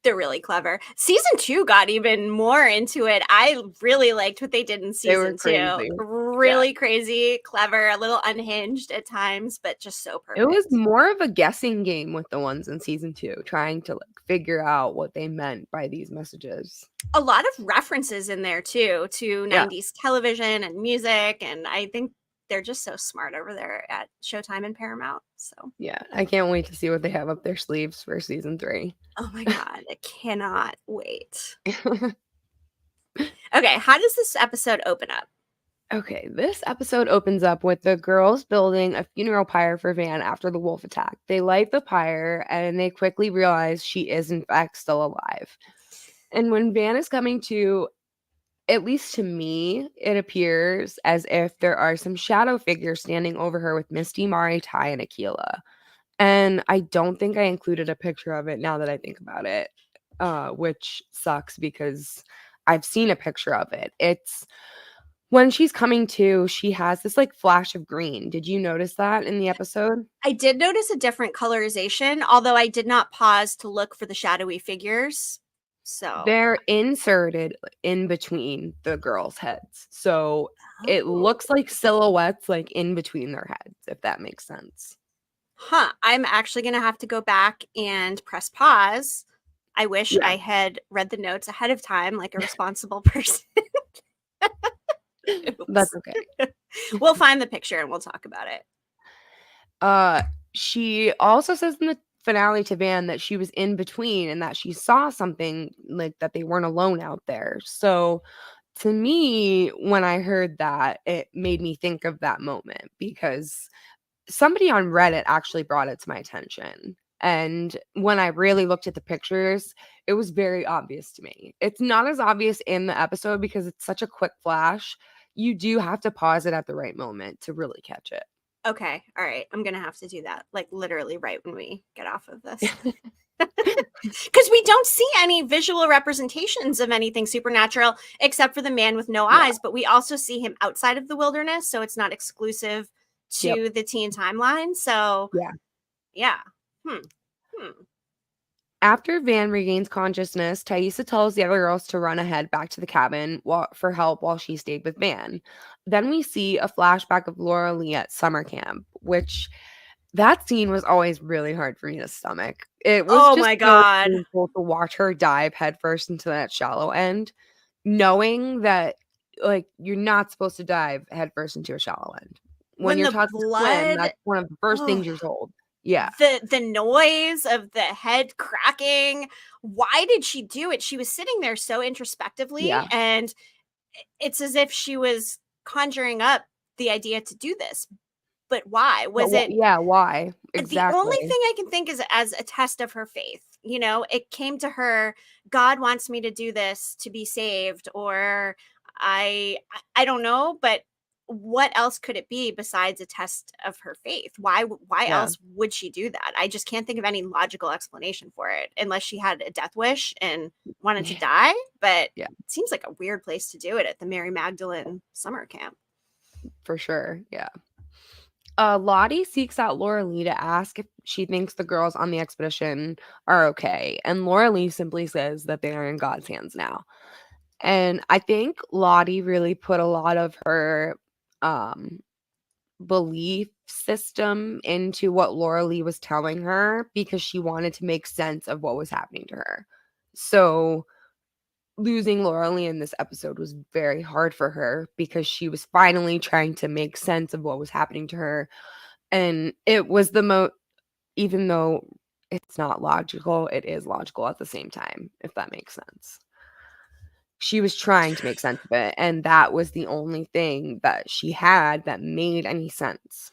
They're really clever. Season 2 got even more into it. I really liked what they did in season 2. Really crazy, clever, a little unhinged at times, but just so perfect. It was more of a guessing game with the ones in season 2, trying to figure out what they meant by these messages. A lot of references in there too to 90s television and music, and I think they're just so smart over there at Showtime and Paramount. So yeah, I can't wait to see what they have up their sleeves for season 3. Oh my god, I cannot wait. Okay, how does this episode open up? Okay, this episode opens up with the girls building a funeral pyre for Van after the wolf attack. They light the pyre and they quickly realize she is, in fact, still alive. And when Van is coming to, at least to me, it appears as if there are some shadow figures standing over her with Misty, Mari, Ty, and Akila. And I don't think I included a picture of it now that I think about it, which sucks because I've seen a picture of it. It's when she's coming to, she has this like flash of green. Did you notice that in the episode? I did notice a different colorization, although I did not pause to look for the shadowy figures. So They're inserted in between the girls' heads. So it Oh. looks like silhouettes like in between their heads, if that makes sense. I'm actually going to have to go back and press pause. I wish Yeah. I had read the notes ahead of time like a responsible person. That's okay. We'll find the picture and we'll talk about it. She also says in the finale to Van that she was in between and that she saw something like that they weren't alone out there. So to me, when I heard that, it made me think of that moment because somebody on Reddit actually brought it to my attention. And when I really looked at the pictures, it was very obvious to me. It's not as obvious in the episode because it's such a quick flash. You do have to pause it at the right moment to really catch it. Okay. All right. I'm going to have to do that like literally right when we get off of this. Because we don't see any visual representations of anything supernatural except for the man with no eyes, but we also see him outside of the wilderness, so it's not exclusive to the teen timeline. So yeah. After Van regains consciousness, Thaisa tells the other girls to run ahead back to the cabin for help while she stayed with Van. Then we see a flashback of Laura Lee at summer camp, which that scene was always really hard for me to stomach. It was Oh just my so God. painful to watch her dive headfirst into that shallow end, knowing that like you're not supposed to dive headfirst into a shallow end. When When you're the taught to swim, blood, that's one of the first things oh, you're told. Yeah. the noise of the head cracking. Why did she do it? She was sitting there so introspectively, Yeah. and it's as if she was conjuring up the idea to do this. But why? Was it Why? the only Exactly. thing I can think is as a test of her faith? You know, it came to her, God wants me to do this to be saved, or I don't know, but what else could it be besides a test of her faith? Why Yeah. else would she do that? I just can't think of any logical explanation for it unless she had a death wish and wanted to die, but Yeah. it seems like a weird place to do it at the Mary Magdalene summer camp. For sure. Yeah. Lottie seeks out Laura Lee to ask if she thinks the girls on the expedition are okay. And Laura Lee simply says that they are in God's hands now. And I think Lottie really put a lot of her belief system into what Laura Lee was telling her because she wanted to make sense of what was happening to her. So losing Laura Lee in this episode was very hard for her because she was finally trying to make sense of what was happening to her. And it was the most, even though it's not logical, it is logical at the same time, if that makes sense. She was trying to make sense of it, and that was the only thing that she had that made any sense.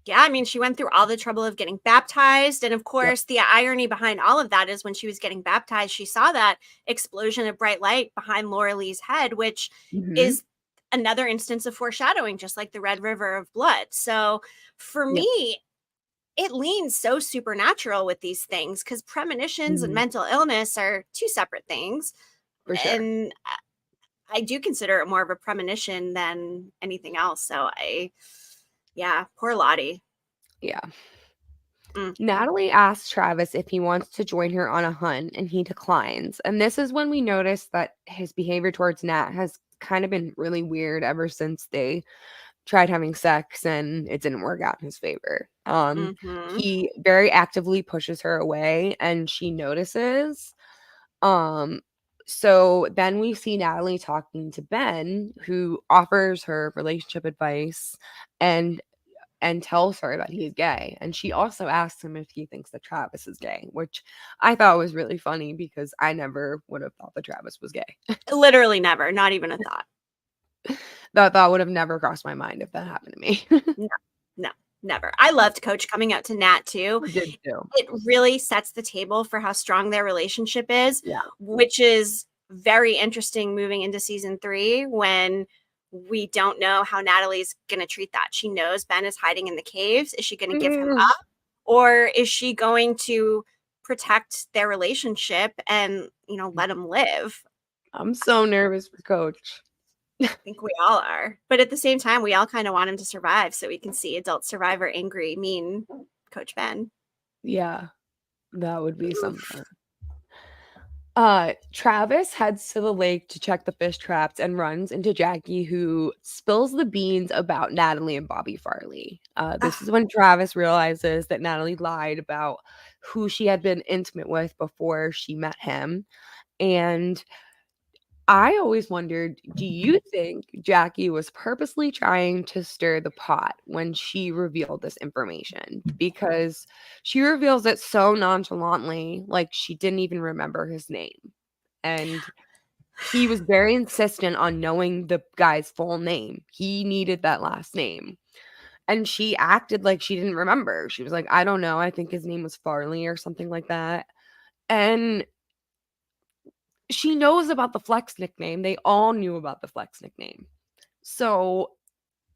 Yeah, I mean, she went through all the trouble of getting baptized. And of course, the irony behind all of that is when she was getting baptized, she saw that explosion of bright light behind Laura Lee's head, which is another instance of foreshadowing, just like the Red River of Blood. So for me, it leans so supernatural with these things because premonitions and mental illness are two separate things. For sure. And I do consider it more of a premonition than anything else. So poor Lottie. Yeah. Natalie asks Travis if he wants to join her on a hunt, and he declines. And this is when we notice that his behavior towards Nat has kind of been really weird ever since they tried having sex and it didn't work out in his favor. He very actively pushes her away, and she notices. So then we see Natalie talking to Ben, who offers her relationship advice and tells her that he's gay. And she also asks him if he thinks that Travis is gay, which I thought was really funny because I never would have thought that Travis was gay. Literally never, not even a thought. That would have never crossed my mind if that happened to me. No, never. I loved Coach coming out to Nat too. I did too. It really sets the table for how strong their relationship is, Yeah. which is very interesting moving into season 3 when we don't know how Natalie's going to treat that. She knows Ben is hiding in the caves. Is she going to give him up, or is she going to protect their relationship and, let him live? I'm so nervous for Coach. I think we all are. But at the same time, we all kind of want him to survive so we can see adult survivor angry, mean Coach Ben. Yeah, that would be something. Travis heads to the lake to check the fish traps and runs into Jackie, who spills the beans about Natalie and Bobby Farley. This is when Travis realizes that Natalie lied about who she had been intimate with before she met him. And I always wondered, do you think Jackie was purposely trying to stir the pot when she revealed this information? Because she reveals it so nonchalantly, like she didn't even remember his name. And he was very insistent on knowing the guy's full name. He needed that last name. And she acted like she didn't remember. She was like, I don't know. I think his name was Farley or something like that. And she knows about the Flex nickname. They all knew about the Flex nickname. So,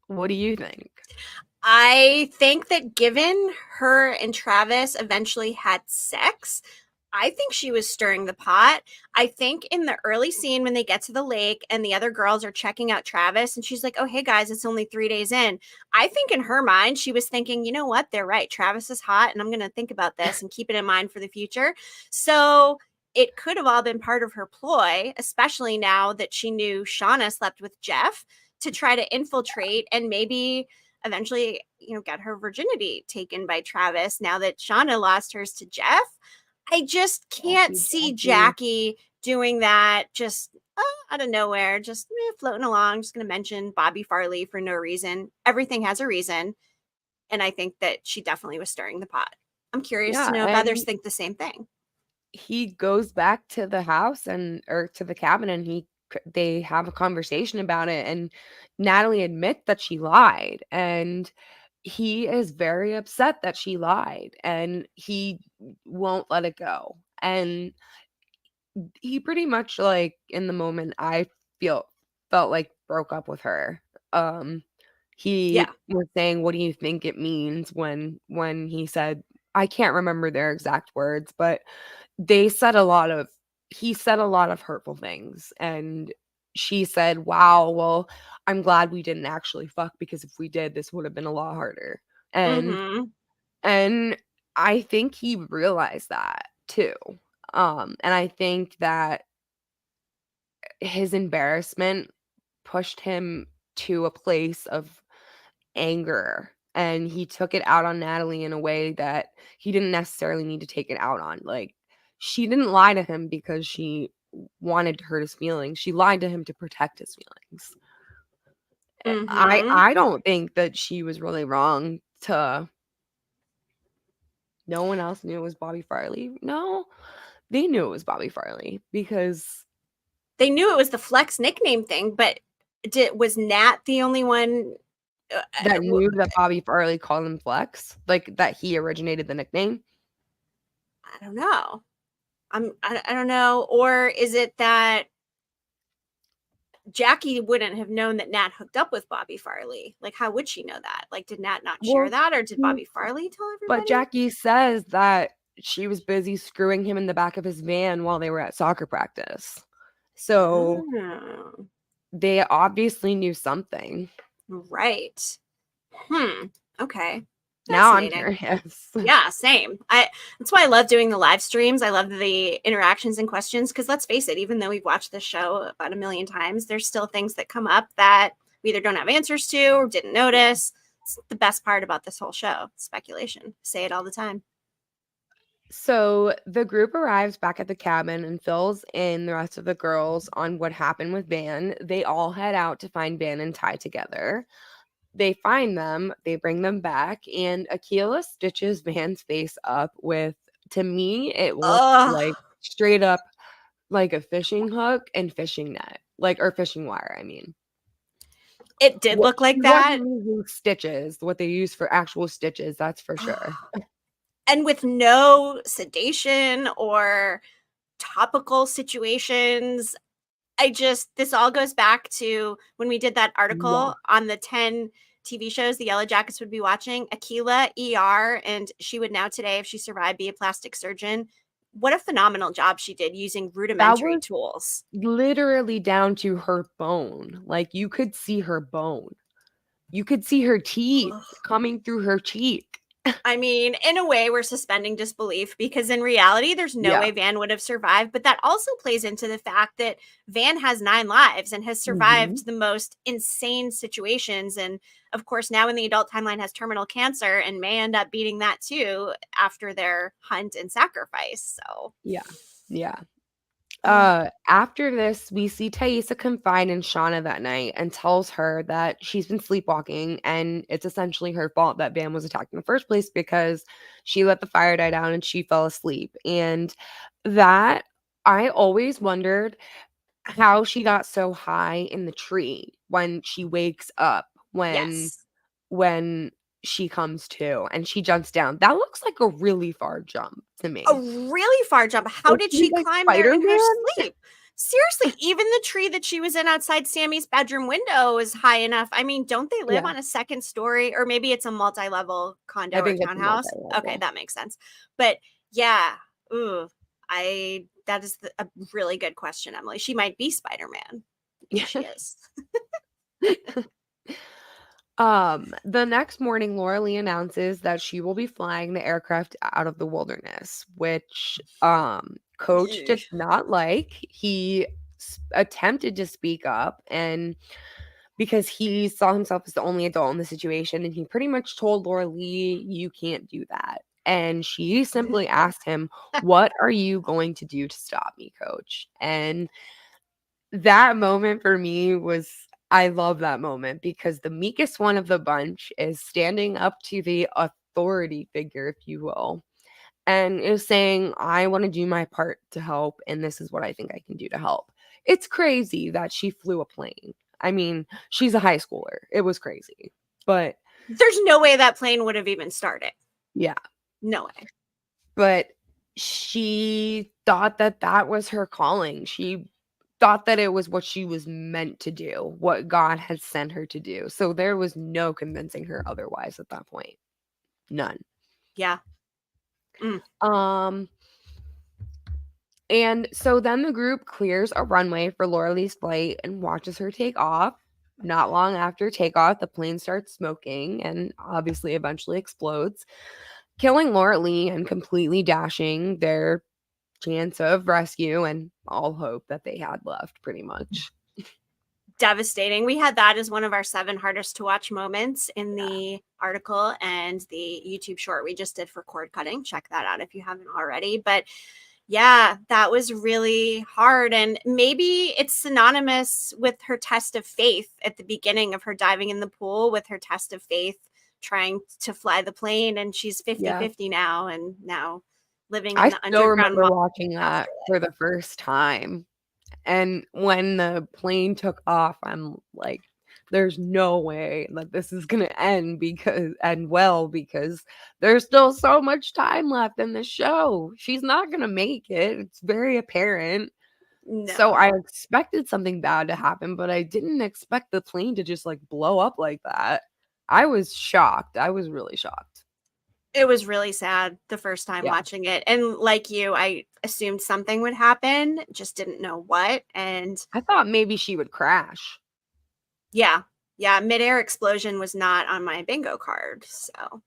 what do you think? I think that given her and Travis eventually had sex, I think she was stirring the pot. I think in the early scene when they get to the lake and the other girls are checking out Travis and she's like, oh, hey guys, it's only 3 days in. I think in her mind, she was thinking, you know what? They're right. Travis is hot and I'm going to think about this and keep it in mind for the future. So it could have all been part of her ploy, especially now that she knew Shauna slept with Jeff, to try to infiltrate and maybe eventually, get her virginity taken by Travis now that Shauna lost hers to Jeff. I just can't see Jackie doing that just out of nowhere, just floating along. Just going to mention Bobby Farley for no reason. Everything has a reason. And I think that she definitely was stirring the pot. I'm curious to know if others think the same thing. He goes back to the house or to the cabin and they have a conversation about it. And Natalie admits that she lied. And he is very upset that she lied and he won't let it go. And he pretty much, like, in the moment, I felt like broke up with her. He was saying, what do you think it means when he said, I can't remember their exact words, but he said a lot of hurtful things. And she said, wow, well, I'm glad we didn't actually fuck, because if we did, this would have been a lot harder. And I think he realized that too. And I think that his embarrassment pushed him to a place of anger, and he took it out on Natalie in a way that he didn't necessarily need to take it out on. Like, she didn't lie to him because she wanted to hurt his feelings. She lied to him to protect his feelings. I don't think that she was really wrong to. No one else knew it was Bobby Farley. No, they knew it was Bobby Farley because they knew it was the Flex nickname thing. But was Nat the only one that knew that Bobby Farley called him Flex, like that he originated the nickname? I don't know. I don't know. Or is it that Jackie wouldn't have known that Nat hooked up with Bobby Farley? Like, how would she know that? Like, did Nat not share that, or did Bobby Farley tell everybody? But Jackie says that she was busy screwing him in the back of his van while they were at soccer practice. So they obviously knew something. Right. Okay. Now I'm curious. Yeah, same. That's why I love doing the live streams. I love the interactions and questions, because let's face it, even though we've watched this show about 1 million times, there's still things that come up that we either don't have answers to or didn't notice. It's the best part about this whole show. Speculation. Say it all the time. So the group arrives back at the cabin and fills in the rest of the girls on what happened with Van. They all head out to find Van and Ty together. They find them, they bring them back, and Akilah stitches Van's face up with, to me, it looks like straight up like a fishing hook and fishing net, or fishing wire, I mean. It did look like She that. wasn't using stitches, what they use for actual stitches, that's for sure. And with no sedation or topical situations. This all goes back to when we did that Yeah. article on the 10 TV shows the Yellowjackets would be watching. Akilah, ER, and She Would Now Today, if she survived, be a plastic surgeon. What a phenomenal job she did using That rudimentary was tools. literally down to her bone. Like, you could see her bone. You could see her teeth Ugh. coming through her cheek. I mean, in a way, we're suspending disbelief because in reality, there's no Yeah. way Van would have survived. But that also plays into the fact that Van has 9 lives and has Mhm. survived the most insane situations. And of course, now in the adult timeline has terminal cancer and may end up beating that too after their hunt and sacrifice. So, Yeah. Yeah. ugh. After this, we see Thaisa confide in Shauna that night and tells her that she's been sleepwalking and it's essentially her fault that Van was attacked in the first place because she let the fire die down and she fell asleep. And that I always wondered how she got so high in the tree when she wakes up Yes. when she comes to and she jumps down. That looks like a really far jump to A me. really far jump. How Like did she's she like climb there in her Spider-Man. sleep? Seriously, even the tree that she was in outside Sammy's bedroom window is high enough. I mean, don't they live Yeah, on a second story or maybe it's a multi-level I condo or think it's townhouse? Okay, multi-level. that makes sense. But yeah, ooh, I that is a really good question, Emily. She might be Spider-Man. Maybe she is. The next morning, Laura Lee announces that she will be flying the aircraft out of the wilderness, which Coach did Yeesh. not like. He attempted to speak up and because he saw himself as the only adult in the situation and he pretty much told Laura Lee, you can't do that. And she simply asked him, "What are you going to do to stop me, Coach?" And that moment for me was I love that moment because the meekest one of the bunch is standing up to the authority figure, if you will, and is saying, I want to do my part to help, and this is what I think I can do to help. It's crazy that she flew a plane. I mean, she's a high schooler. It was crazy. But There's no way that plane would have even started. yeah, No way. but she thought that that was her calling. She thought that it was what she was meant to do, what God had sent her to do. So there was no convincing her otherwise at that point. None. Yeah. Mm. Um and so then the group clears a runway for Laura Lee's flight and watches her take off. Not long after takeoff, the plane starts smoking and obviously eventually explodes, killing Laura Lee and completely dashing their chance of rescue and all hope that they had left, pretty much. Devastating. We had that as one of our 7 hardest to watch moments in Yeah. the article and the YouTube short we just did for cord cutting. Check that out if you haven't already. But yeah, that was really hard. And maybe it's synonymous with her test of faith at the beginning of her diving in the pool, with her test of faith trying to fly the plane. And she's 50 Yeah. 50 now, and now living in I the still underground remember mall watching that afterlife. for the first time. And when the plane took off, I'm like, there's no way that this is gonna end well because there's still so much time left in the show. She's not gonna make it. It's very apparent. So I No. expected something bad to happen, but I didn't expect the plane to just like blow up like that. I was shocked. I was really shocked. It was really sad the first time Yeah. watching it, and like you, I assumed something would happen, just didn't know what, and I thought maybe she would crash. yeah. Yeah, midair explosion was not on my bingo card, so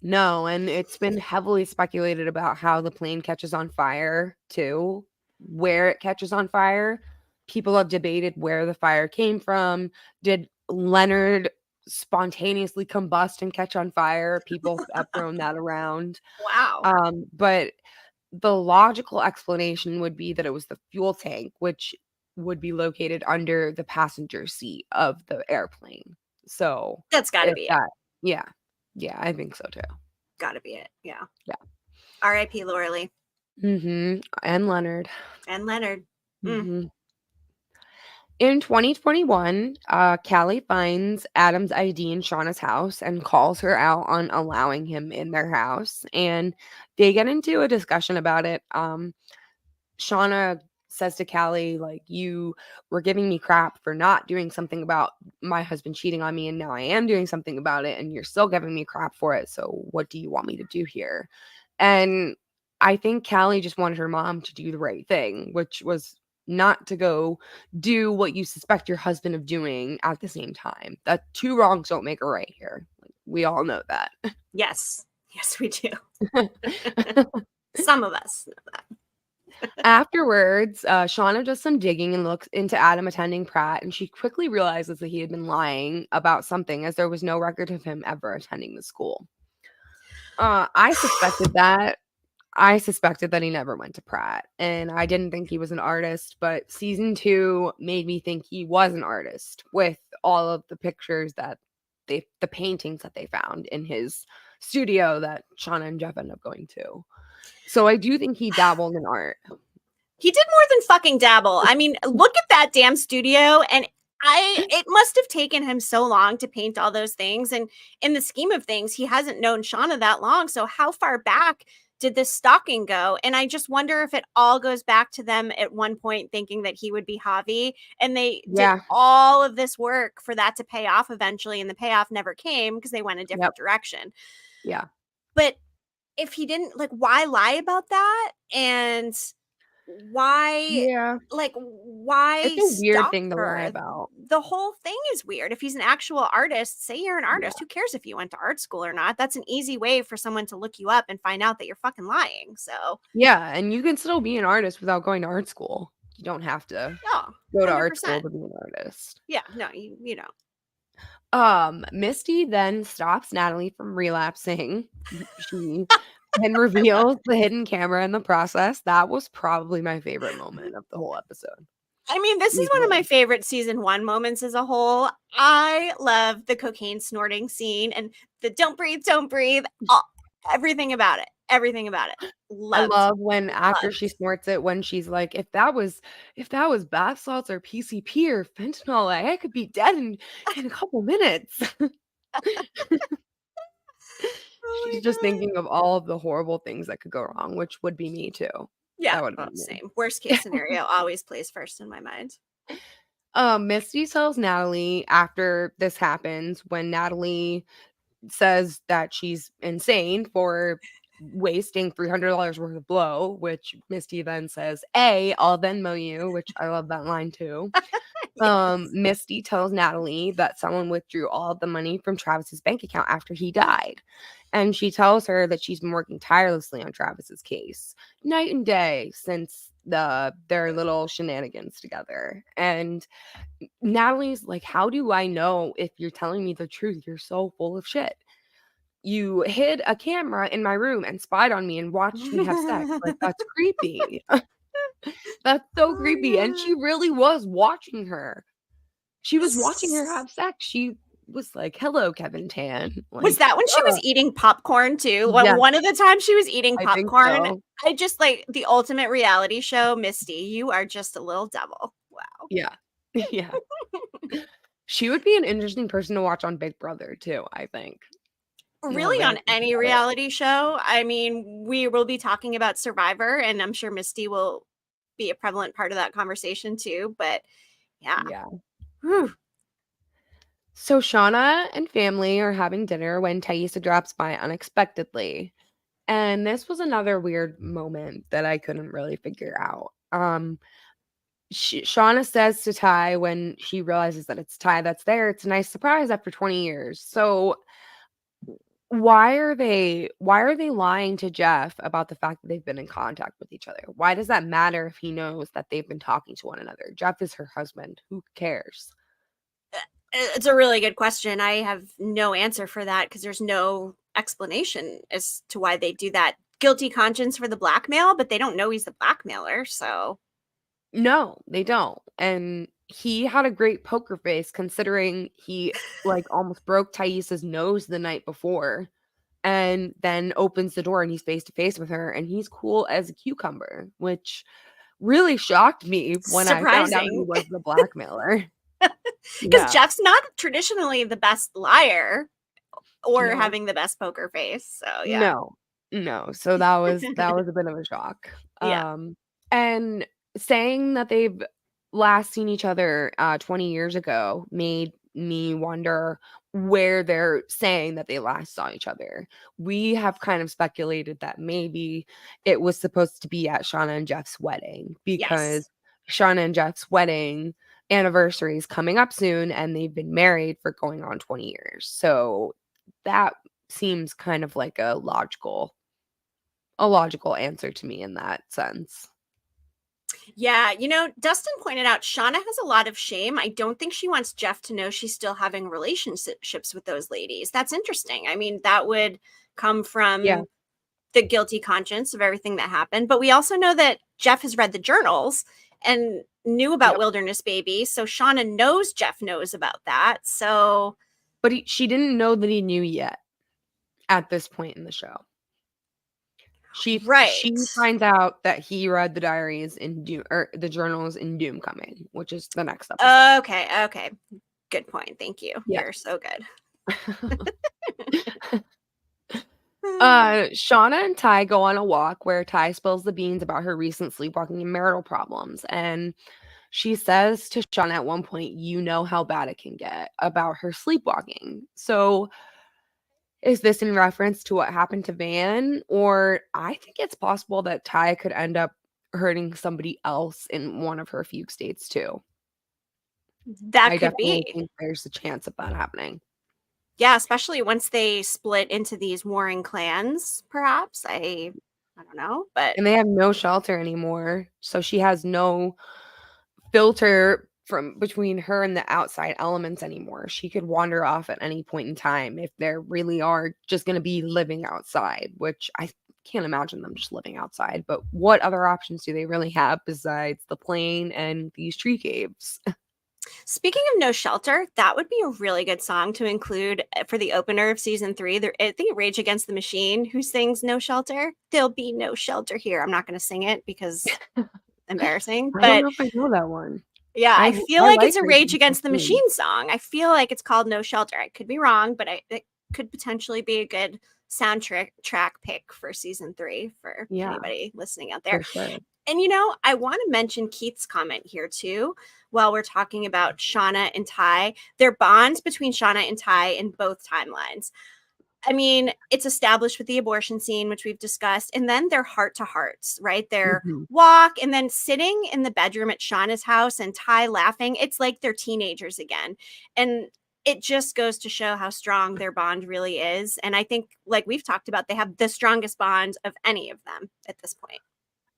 No, and it's been heavily speculated about how the plane catches on fire too, where it catches on fire. People have debated where the fire came from. Did Leonard spontaneously combust and catch on fire? People have thrown that around. wow. But the logical explanation would be that it was the fuel tank, which would be located under the passenger seat of the airplane. So That's gotta if be it. that, yeah, yeah, I think so too. Gotta be it, yeah. Yeah. R.I.P. Laura Lee And Leonard. and Leonard. Mm. Mhm. In 2021, Callie finds Adam's ID in Shauna's house and calls her out on allowing him in their house. And they get into a discussion about it. Shauna says to Callie, like, you were giving me crap for not doing something about my husband cheating on me, and now I am doing something about it, and you're still giving me crap for it. So what do you want me to do here? And I think Callie just wanted her mom to do the right thing, which was not to go do what you suspect your husband of doing at the same time. That two wrongs don't make a right here. Like, we all know that. Yes. Yes, we do. Some of us know that. Afterwards, Shauna does some digging and looks into Adam attending Pratt, and she quickly realizes that he had been lying about something, as there was no record of him ever attending the school. I suspected that. I suspected that he never went to Pratt, and I didn't think he was an artist, but season 2 made me think he was an artist with all of the pictures that the paintings that they found in his studio that Shauna and Jeff end up going to. So I do think he dabbled in art. He did more than fucking dabble. I mean, look at that damn studio, and it must have taken him so long to paint all those things. And in the scheme of things, he hasn't known Shauna that long. So how far back did this stalking go? And I just wonder if it all goes back to them at one point thinking that he would be Javi, and they did all of this work for that to pay off eventually, and the payoff never came because they went a different direction. Yeah. But if he didn't, like, why lie about that? And why it's a weird thing to lie about. The whole thing is weird. If he's an actual artist, say you're an artist. Who cares if you went to art school or not? That's an easy way for someone to look you up and find out that you're fucking lying. So yeah, and you can still be an artist without going to art school. You don't have to go to art school to be an artist. Yeah, no, you know. Misty then stops Natalie from relapsing. She and reveals the hidden camera in the process. That was probably my favorite moment of the whole episode. I mean, this is one of my favorite season 1 moments as a whole. I love the cocaine snorting scene and the don't breathe. Everything about it. I love when after she snorts it, when she's like, if that was bath salts or PCP or fentanyl, I could be dead in a couple minutes. She's just thinking of all of the horrible things that could go wrong, which would be me too. Yeah, same. Worst case scenario always plays first in my mind. Misty tells Natalie after this happens, when Natalie says that she's insane for wasting $300 worth of blow, which Misty then says, I'll Venmo you, which I love that line too. Yes. Misty tells Natalie that someone withdrew all of the money from Travis's bank account after he died. And she tells her that she's been working tirelessly on Travis's case, night and day, since their little shenanigans together. And Natalie's like, how do I know if you're telling me the truth? You're so full of shit. You hid a camera in my room and spied on me and watched me have sex. Like, that's creepy. That's so creepy. And she really was watching her. She was watching her have sex. She was like, hello, Kevin Tan. Like, was that when she was eating popcorn too? One of the times she was eating popcorn. I just like the ultimate reality show, Misty. You are just a little devil. Wow. Yeah. Yeah. She would be an interesting person to watch on Big Brother too, I think. Really, on any reality show. I mean, we will be talking about Survivor, and I'm sure Misty will be a prevalent part of that conversation too. But yeah. Whew. So Shauna and family are having dinner when Taissa drops by unexpectedly. And this was another weird moment that I couldn't really figure out. Shauna says to Ty when she realizes that it's Ty that's there, it's a nice surprise after 20 years. So why are they lying to Jeff about the fact that they've been in contact with each other? Why does that matter if he knows that they've been talking to one another? Jeff is her husband. Who cares? It's a really good question. I have no answer for that because there's no explanation as to why they do that. Guilty conscience for the blackmail, but they don't know he's the blackmailer, so. No, they don't. And he had a great poker face considering he like almost broke Taissa's nose the night before and then opens the door and he's face to face with her and he's cool as a cucumber, which really shocked me when I found out he Surprising. was the blackmailer. Because Yeah. Jeff's not traditionally the best liar or No. having the best poker face. So yeah. No. No. So that was a bit of a shock. Yeah. And saying that they've last seen each other 20 years ago made me wonder where they're saying that they last saw each other. We have kind of speculated that maybe it was supposed to be at Shauna and Jeff's wedding Yes. because Shauna and Jeff's wedding anniversary is coming up soon and they've been married for going on 20 years. So that seems kind of like a logical answer to me in that sense. Yeah, Dustin pointed out Shauna has a lot of shame. I don't think she wants Jeff to know she's still having relationships with those ladies. That's interesting. I mean, that would come Yeah. from the guilty conscience of everything that happened. But we also know that Jeff has read the journals and knew about Yep. Wilderness Baby. So Shauna knows Jeff knows about that. So But she didn't know that he knew yet at this point in the show. She right. finds out that he read the diaries in Doom or the journals in Doom Coming, which is the next episode. Okay. Good point. Thank you. Yeah. You're so good. Shauna and Ty go on a walk where Ty spills the beans about her recent sleepwalking and marital problems. And she says to Shauna at one point, you know how bad it can get about her sleepwalking. So is this in reference to what happened to Van? Or I think it's possible that Ty could end up hurting somebody else in one of her fugue states too. That I could definitely be. think there's a chance of that happening. Yeah, especially once they split into these warring clans, perhaps. I don't know, but And they have no shelter anymore. So she has no filter from between her and the outside elements anymore. She could wander off at any point in time if they really are just going to be living outside, which I can't imagine them just living outside. But what other options do they really have besides the plane and these tree caves? speaking of No Shelter, that would be a really good song to include for the opener of season 3. I think Rage Against the Machine, who sings No Shelter. There'll be no shelter here. I'm not going to sing it because embarrassing, I don't but know if I know that one. yeah, I feel I like like it's a Rage Rage Against Against the the Machine. Machine song. I feel like it's called No Shelter. I could be wrong, but it could potentially be a good soundtrack pick for season 3 for Yeah, anybody listening out there. for sure. And I want to mention Keith's comment here too, while we're talking about Shauna and Ty. Their bonds between Shauna and Ty in both timelines. I mean, it's established with the abortion scene, which we've discussed, and then their heart to hearts, right? Their Mhm. walk, and then sitting in the bedroom at Shauna's house and Ty laughing. It's like they're teenagers again. And it just goes to show how strong their bond really is. And I think, like we've talked about, they have the strongest bond of any of them at this point.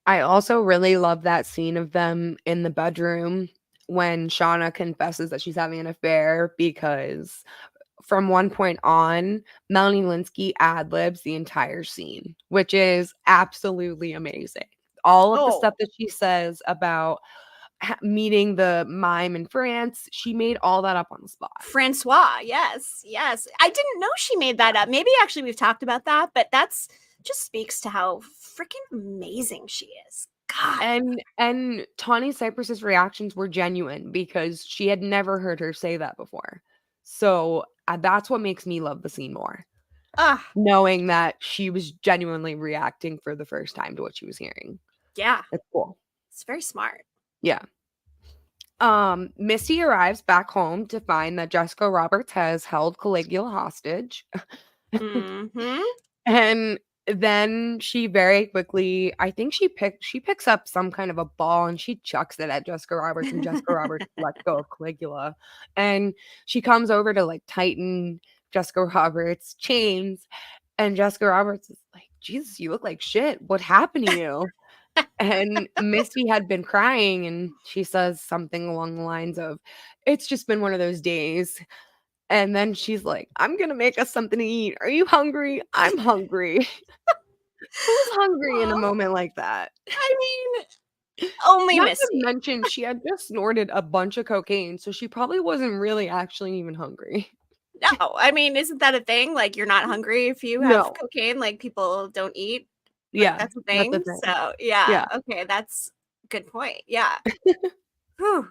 I also really love that scene of them in the bedroom when Shauna confesses that she's having an affair because from one point on, Melanie Lynskey ad-libs the entire scene, which is absolutely amazing. All of the Oh, stuff that she says about meeting the mime in France, she made all that up on the spot. Francois. Yes. I didn't know she made that up. Maybe actually we've talked about that, but that's just speaks to how freaking amazing she is. God. And Tawny Cypress's reactions were genuine because she had never heard her say that before. So that's what makes me love the scene more. Ah, Knowing that she was genuinely reacting for the first time to what she was hearing. yeah. It's cool. It's very smart. Yeah. Misty arrives back home to find that Jessica Roberts has held Caligula hostage. Mm-hmm. And then she very quickly, I think she picks up some kind of a ball and she chucks it at Jessica Roberts, and Jessica Roberts lets go of Caligula. And she comes over to like tighten Jessica Roberts' chains, and Jessica Roberts is like, Jesus, you look like shit. What happened to you? And Misty had been crying, and she says something along the lines of, it's just been one of those days. And then she's like, I'm gonna make us something to eat. Are you hungry? I'm hungry. Who's hungry in a Well, moment like that? I mean, only Not to Misty. mention, she had just snorted a bunch of cocaine, so she probably wasn't really actually even hungry. No, I mean, isn't that a thing? Like, you're not hungry if you have No. cocaine. Like, people don't eat. Like, Yeah, that's a that's the thing. thing. So, yeah. Yeah. Okay, that's Good point. Yeah. Whew.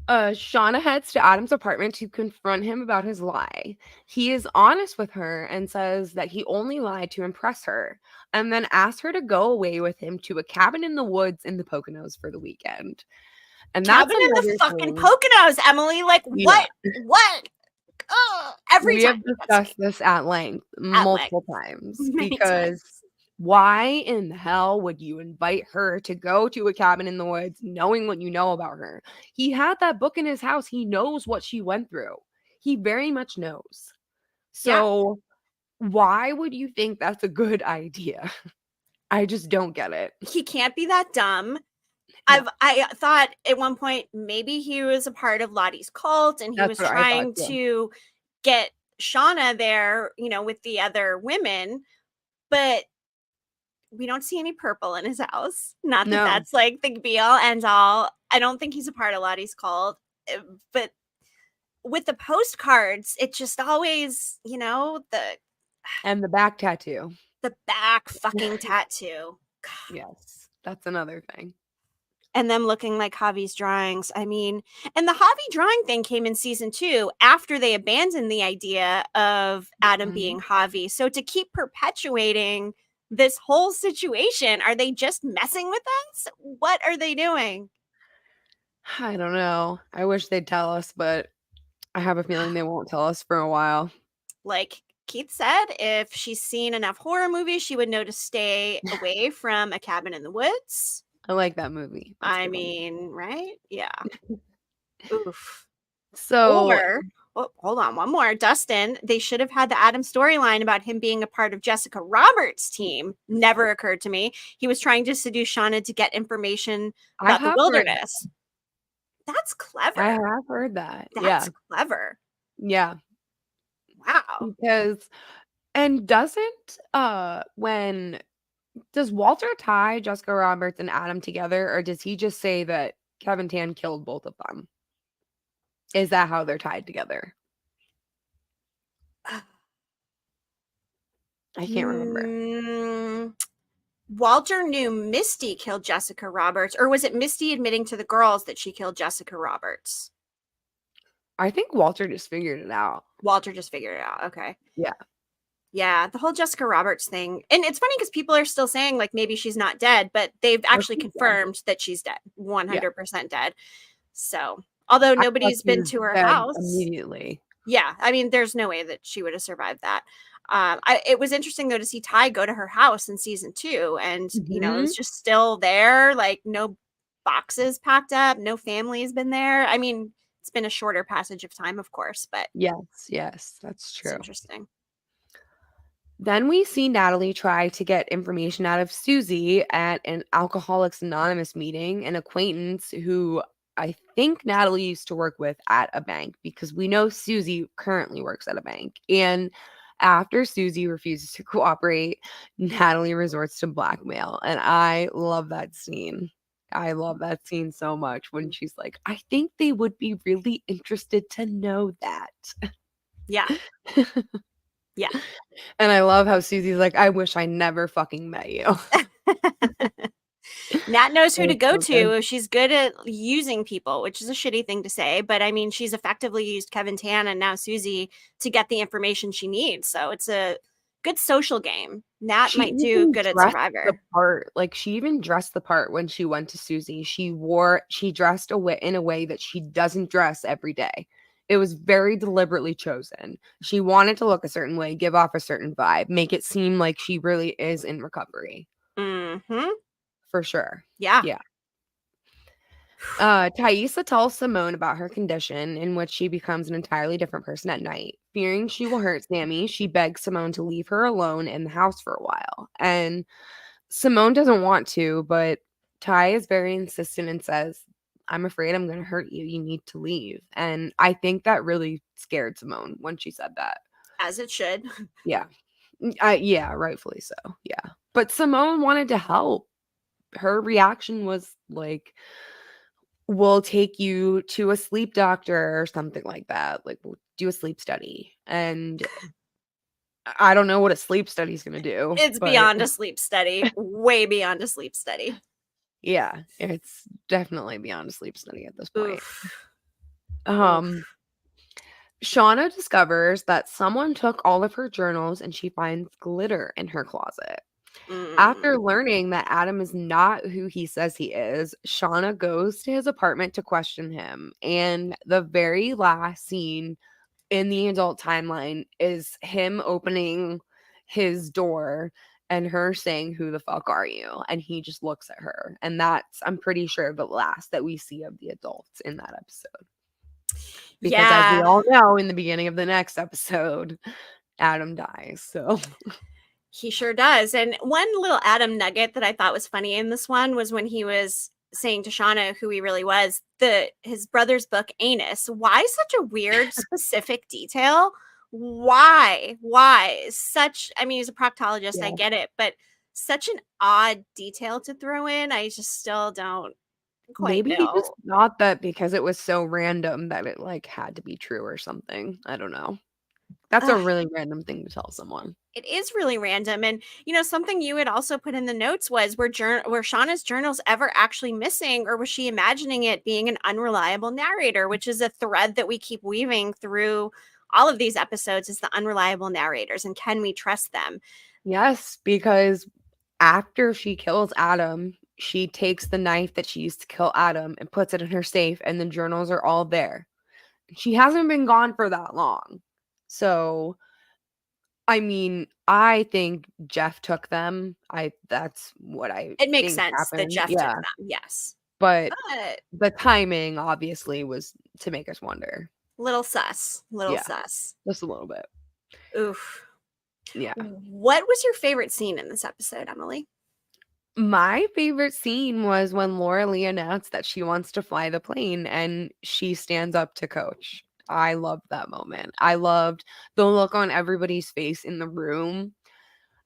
Shauna heads to Adam's apartment to confront him about his lie. He is honest with her and says that he only lied to impress her, and then asks her to go away with him to a cabin in the woods in the Poconos for the weekend. And that's Cabin in the another fucking thing. Poconos, Emily. Like, Yeah. what? Ugh, every We time. have discussed this at length At length. multiple times Many because times. why in the hell would you invite her to go to a cabin in the woods knowing what you know about her? He had that book in his house. He knows what she went through. He very much knows. So why would you think that's a good idea? I just don't get it. He can't be that dumb. No. I thought at one point maybe he was a part of Lottie's cult and he That's was what I thought trying too. to get Shauna there, with the other women, but we don't see any purple in his house. Not that No. that's like the be all end all. I don't think he's a part of Lottie's cult, but with the postcards, it just always, And the back tattoo. the back fucking tattoo. Yes. That's another thing. And them looking like Javi's drawings. I mean, and the Javi drawing thing came in season 2 after they abandoned the idea of Adam being Javi. So to keep perpetuating this whole situation, are they just messing with us? What are they doing? I don't know. I wish they'd tell us, but I have a feeling they won't tell us for a while. Like Keith said, if she's seen enough horror movies, she would know to stay away from A Cabin in the Woods. I like that movie. That's a I good one. mean, right? Yeah. Oof. So Or, hold on, one more. Dustin, they should have had the Adam storyline about him being a part of Jessica Roberts' team. Never occurred to me. He was trying to seduce Shauna to get information about the wilderness. That's clever. I have heard that. That's clever. Yeah. Wow. Because, and doesn't, does Walter tie Jessica Roberts and Adam together, or does he just say that Kevin Tan killed both of them? Is that how they're tied together? I can't remember. Walter knew Misty killed Jessica Roberts, or was it Misty admitting to the girls that she killed Jessica Roberts? I think Walter just figured it out. Walter just figured it out. Okay. Yeah. Yeah, the whole Jessica Roberts thing. And it's funny because people are still saying like maybe she's not dead, but they've actually confirmed that she's dead. 100% dead. So, although nobody's been to her house immediately. Yeah, I mean, there's no way that she would have survived that. It was interesting though to see Ty go to her house in season 2, and it was just still there, like no boxes packed up, no family has been there. I mean, it's been a shorter passage of time, of course, but yes, that's true. It's interesting. Then we see Natalie try to get information out of Susie at an Alcoholics Anonymous meeting, an acquaintance who I think Natalie used to work with at a bank, because we know Susie currently works at a bank. And after Susie refuses to cooperate, Natalie resorts to blackmail. And I love that scene. I love that scene so much when she's like, I think they would be really interested to know that. Yeah. Yeah. And I love how Susie's like, I wish I never fucking met you. Nat knows who to go to. She's good at using people, which is a shitty thing to say, but I mean, she's effectively used Kevin Tan and now Susie to get the information she needs. So it's a good social game. Nat might do good at Survivor. The part, like she even dressed the part when she went to Susie. She dressed in a way that she doesn't dress every day. It was very deliberately chosen. She wanted to look a certain way, give off a certain vibe, make it seem like she really is in recovery. Mm-hmm. For sure. Yeah. Thaisa tells Simone about her condition, in which she becomes an entirely different person at night. Fearing she will hurt Sammy, she begs Simone to leave her alone in the house for a while. And Simone doesn't want to, but Ty is very insistent and says, I'm afraid I'm going to hurt you. You need to leave. And I think that really scared Simone when she said that. As it should. Yeah. Yeah, rightfully so. Yeah. But Simone wanted to help. Her reaction was like, we'll take you to a sleep doctor or something like that. Like, we'll do a sleep study. And I don't know what a sleep study is going to do. It's beyond a sleep study. Way beyond a sleep study. Yeah, it's definitely beyond a sleep study at this point. Oof. Um, Shauna discovers that someone took all of her journals and she finds glitter in her closet. After Mm. learning that Adam is not who he says he is, Shauna goes to his apartment to question him. And the very last scene in the adult timeline is him opening his door and her saying, "Who the fuck are you?" And he just looks at her. And that's, I'm pretty sure, the last that we see of the adults in that episode. Because as we Yeah. all know, in the beginning of the next episode, Adam dies. So He sure does. And one little Adam nugget that I thought was funny in this one was when he was saying to Shauna who he really was, his brother's book Anus. Why such a weird specific detail? Why? Why? Such I mean, he's a proctologist, I yeah. get it, but such an odd detail to throw in. I just still don't quite Maybe he just know. thought that because it was so random that it like had to be true or something. I don't know. That's a Ugh, really random thing to tell someone. it is really random. And something you had also put in the notes was were Shauna's journals ever actually missing, or was she imagining it being an unreliable narrator, which is a thread that we keep weaving through all of these episodes, is the unreliable narrators, and can we trust them? Yes, because after she kills Adam, she takes the knife that she used to kill Adam and puts it in her safe, and the journals are all there. She hasn't been gone for that long. So, I mean, I think Jeff took them. That's what I It makes think sense that happened. Jeff took Yeah. them, yes, But but the timing obviously was to make us wonder. little sus, little Yeah, sus. just a little bit. Oof. Yeah. What was your favorite scene in this episode, Emily? My favorite scene was when Laura Lee announced that she wants to fly the plane and she stands up to Coach. I loved that moment. I loved the look on everybody's face in the room.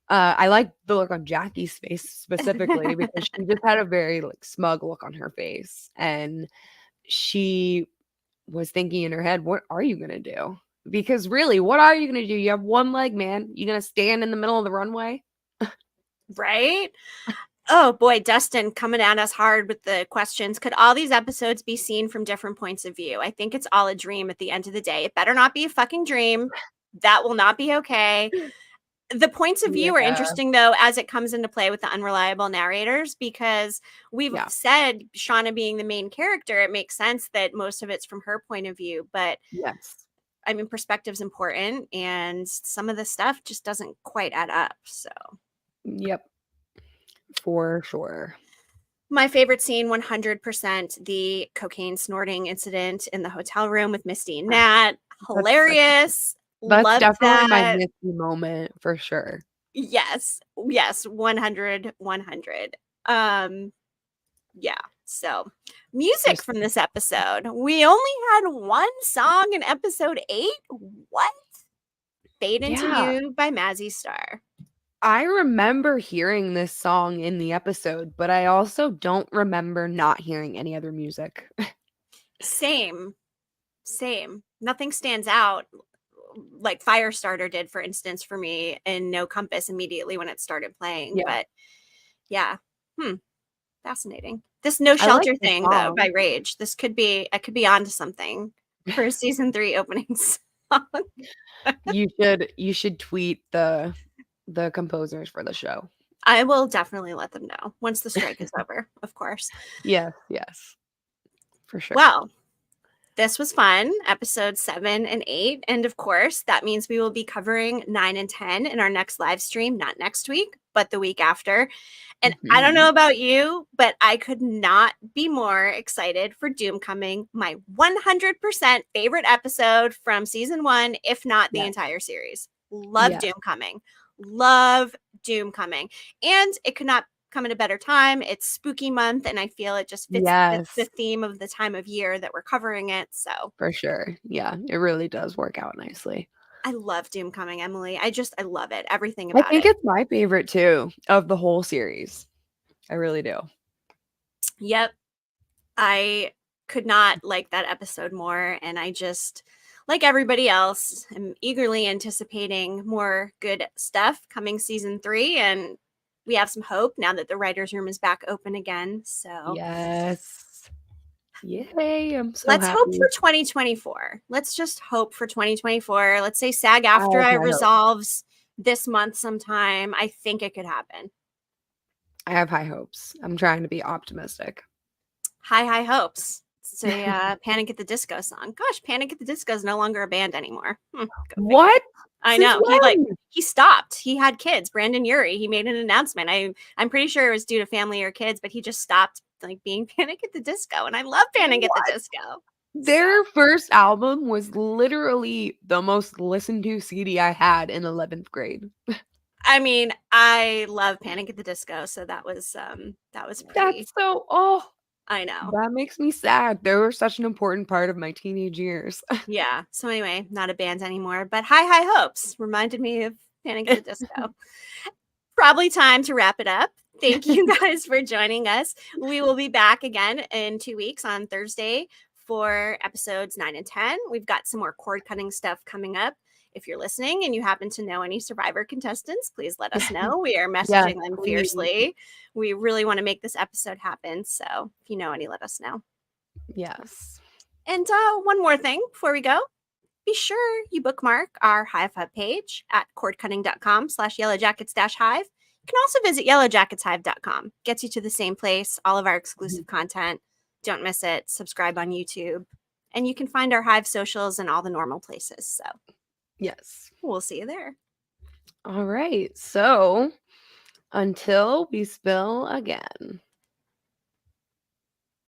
I liked the look on Jackie's face specifically because she just had a very like smug look on her face, and she was thinking in her head, "What are you gonna do?" Because really, what are you gonna do? You have one leg, man. You gonna stand in the middle of the runway? Right? Oh boy, Dustin coming at us hard with the questions. Could all these episodes be seen from different points of view? I think it's all a dream at the end of the day. It better not be a fucking dream. That will not be okay. The points of view are Yeah, interesting, though, as it comes into play with the unreliable narrators, because we've yeah, said Shauna being the main character, it makes sense that most of it's from her point of view. But yes, I mean, perspective's important, and some of the stuff just doesn't quite add up. So. yep, for sure. My favorite scene, 100%, the cocaine snorting incident in the hotel room with Misty and Nat. That's Hilarious. That's Loved definitely my that. Misty moment for sure. Yes. Yes. 100, 100. Yeah. So, music Just from this episode. We only had one song in episode 8. What? Fade Into yeah, You by Mazzy Star. I remember hearing this song in the episode, but I also don't remember not hearing any other music. Same. Same. Nothing stands out like Firestarter did, for instance, for me, and No Compass immediately when it started playing. Yeah, But yeah, hmm, fascinating. This No I like Shelter the thing though by song. Rage. This could be I could be onto something for a season 3 opening song. You should tweet the composers for the show. I will definitely let them know once the strike is over, of course. Yes, yes, for sure. Well, this was fun, episode 7 and 8. And of course, that means we will be covering 9 and 10 in our next live stream, not next week, but the week after. And I don't know Mhm. about you, but I could not be more excited for Doom Coming, my 100% favorite episode from season 1, if not the Yeah, entire series. Love yeah, Doom Coming. Love Doom Coming. And it could not come at a better time. It's spooky month, and I feel it just fits the yes, theme of the time of year that we're covering it. So for sure. Yeah, it really does work out nicely. I love Doom Coming, Emily. I love it. Everything I about think it. it's my favorite too of the whole series. I really do. Yep. I could not like that episode more. And I just, like everybody else, am eagerly anticipating more good stuff coming season 3. And we have some hope now that the writer's room is back open again. So Yes. Yay. I'm so let's hope happy. for 2024. Let's just hope for 2024. Let's say I have SAG-AFTRA high hopes. resolves this month sometime. I think it could happen. I have high hopes. I'm trying to be optimistic. High hopes. It's a Panic at the Disco song. Gosh, Panic at the Disco is no longer a band anymore. Go figure. What? I Since know. when? He stopped. He had kids. Brandon Urie. He made an announcement. I'm pretty sure it was due to family or kids, but he just stopped like being Panic at the Disco. And I love Panic at the Disco. Their first album was literally the most listened to CD I had in 11th grade. I mean, I love Panic at the Disco, so that was pretty. That's so I know. that makes me sad. They were such an important part of my teenage years. Yeah. So anyway, not a band anymore, but High Hopes reminded me of Panic at the Disco. Probably time to wrap it up. Thank you guys for joining us. We will be back again in 2 weeks on Thursday for episodes 9 and 10. We've got some more cord cutting stuff coming up. If you're listening and you happen to know any Survivor contestants, please let us know. We are messaging them fiercely. We really want to make this episode happen. So if you know any, let us know. Yes. And one more thing before we go. Be sure you bookmark our Hive Hub page at cordcutting.com/yellowjackets-hive. You can also visit yellowjacketshive.com. Gets you to the same place, all of our exclusive content. Don't miss it. Subscribe on YouTube. And you can find our Hive socials in all the normal places. So yes. We'll see you there. All right. So until we spill again.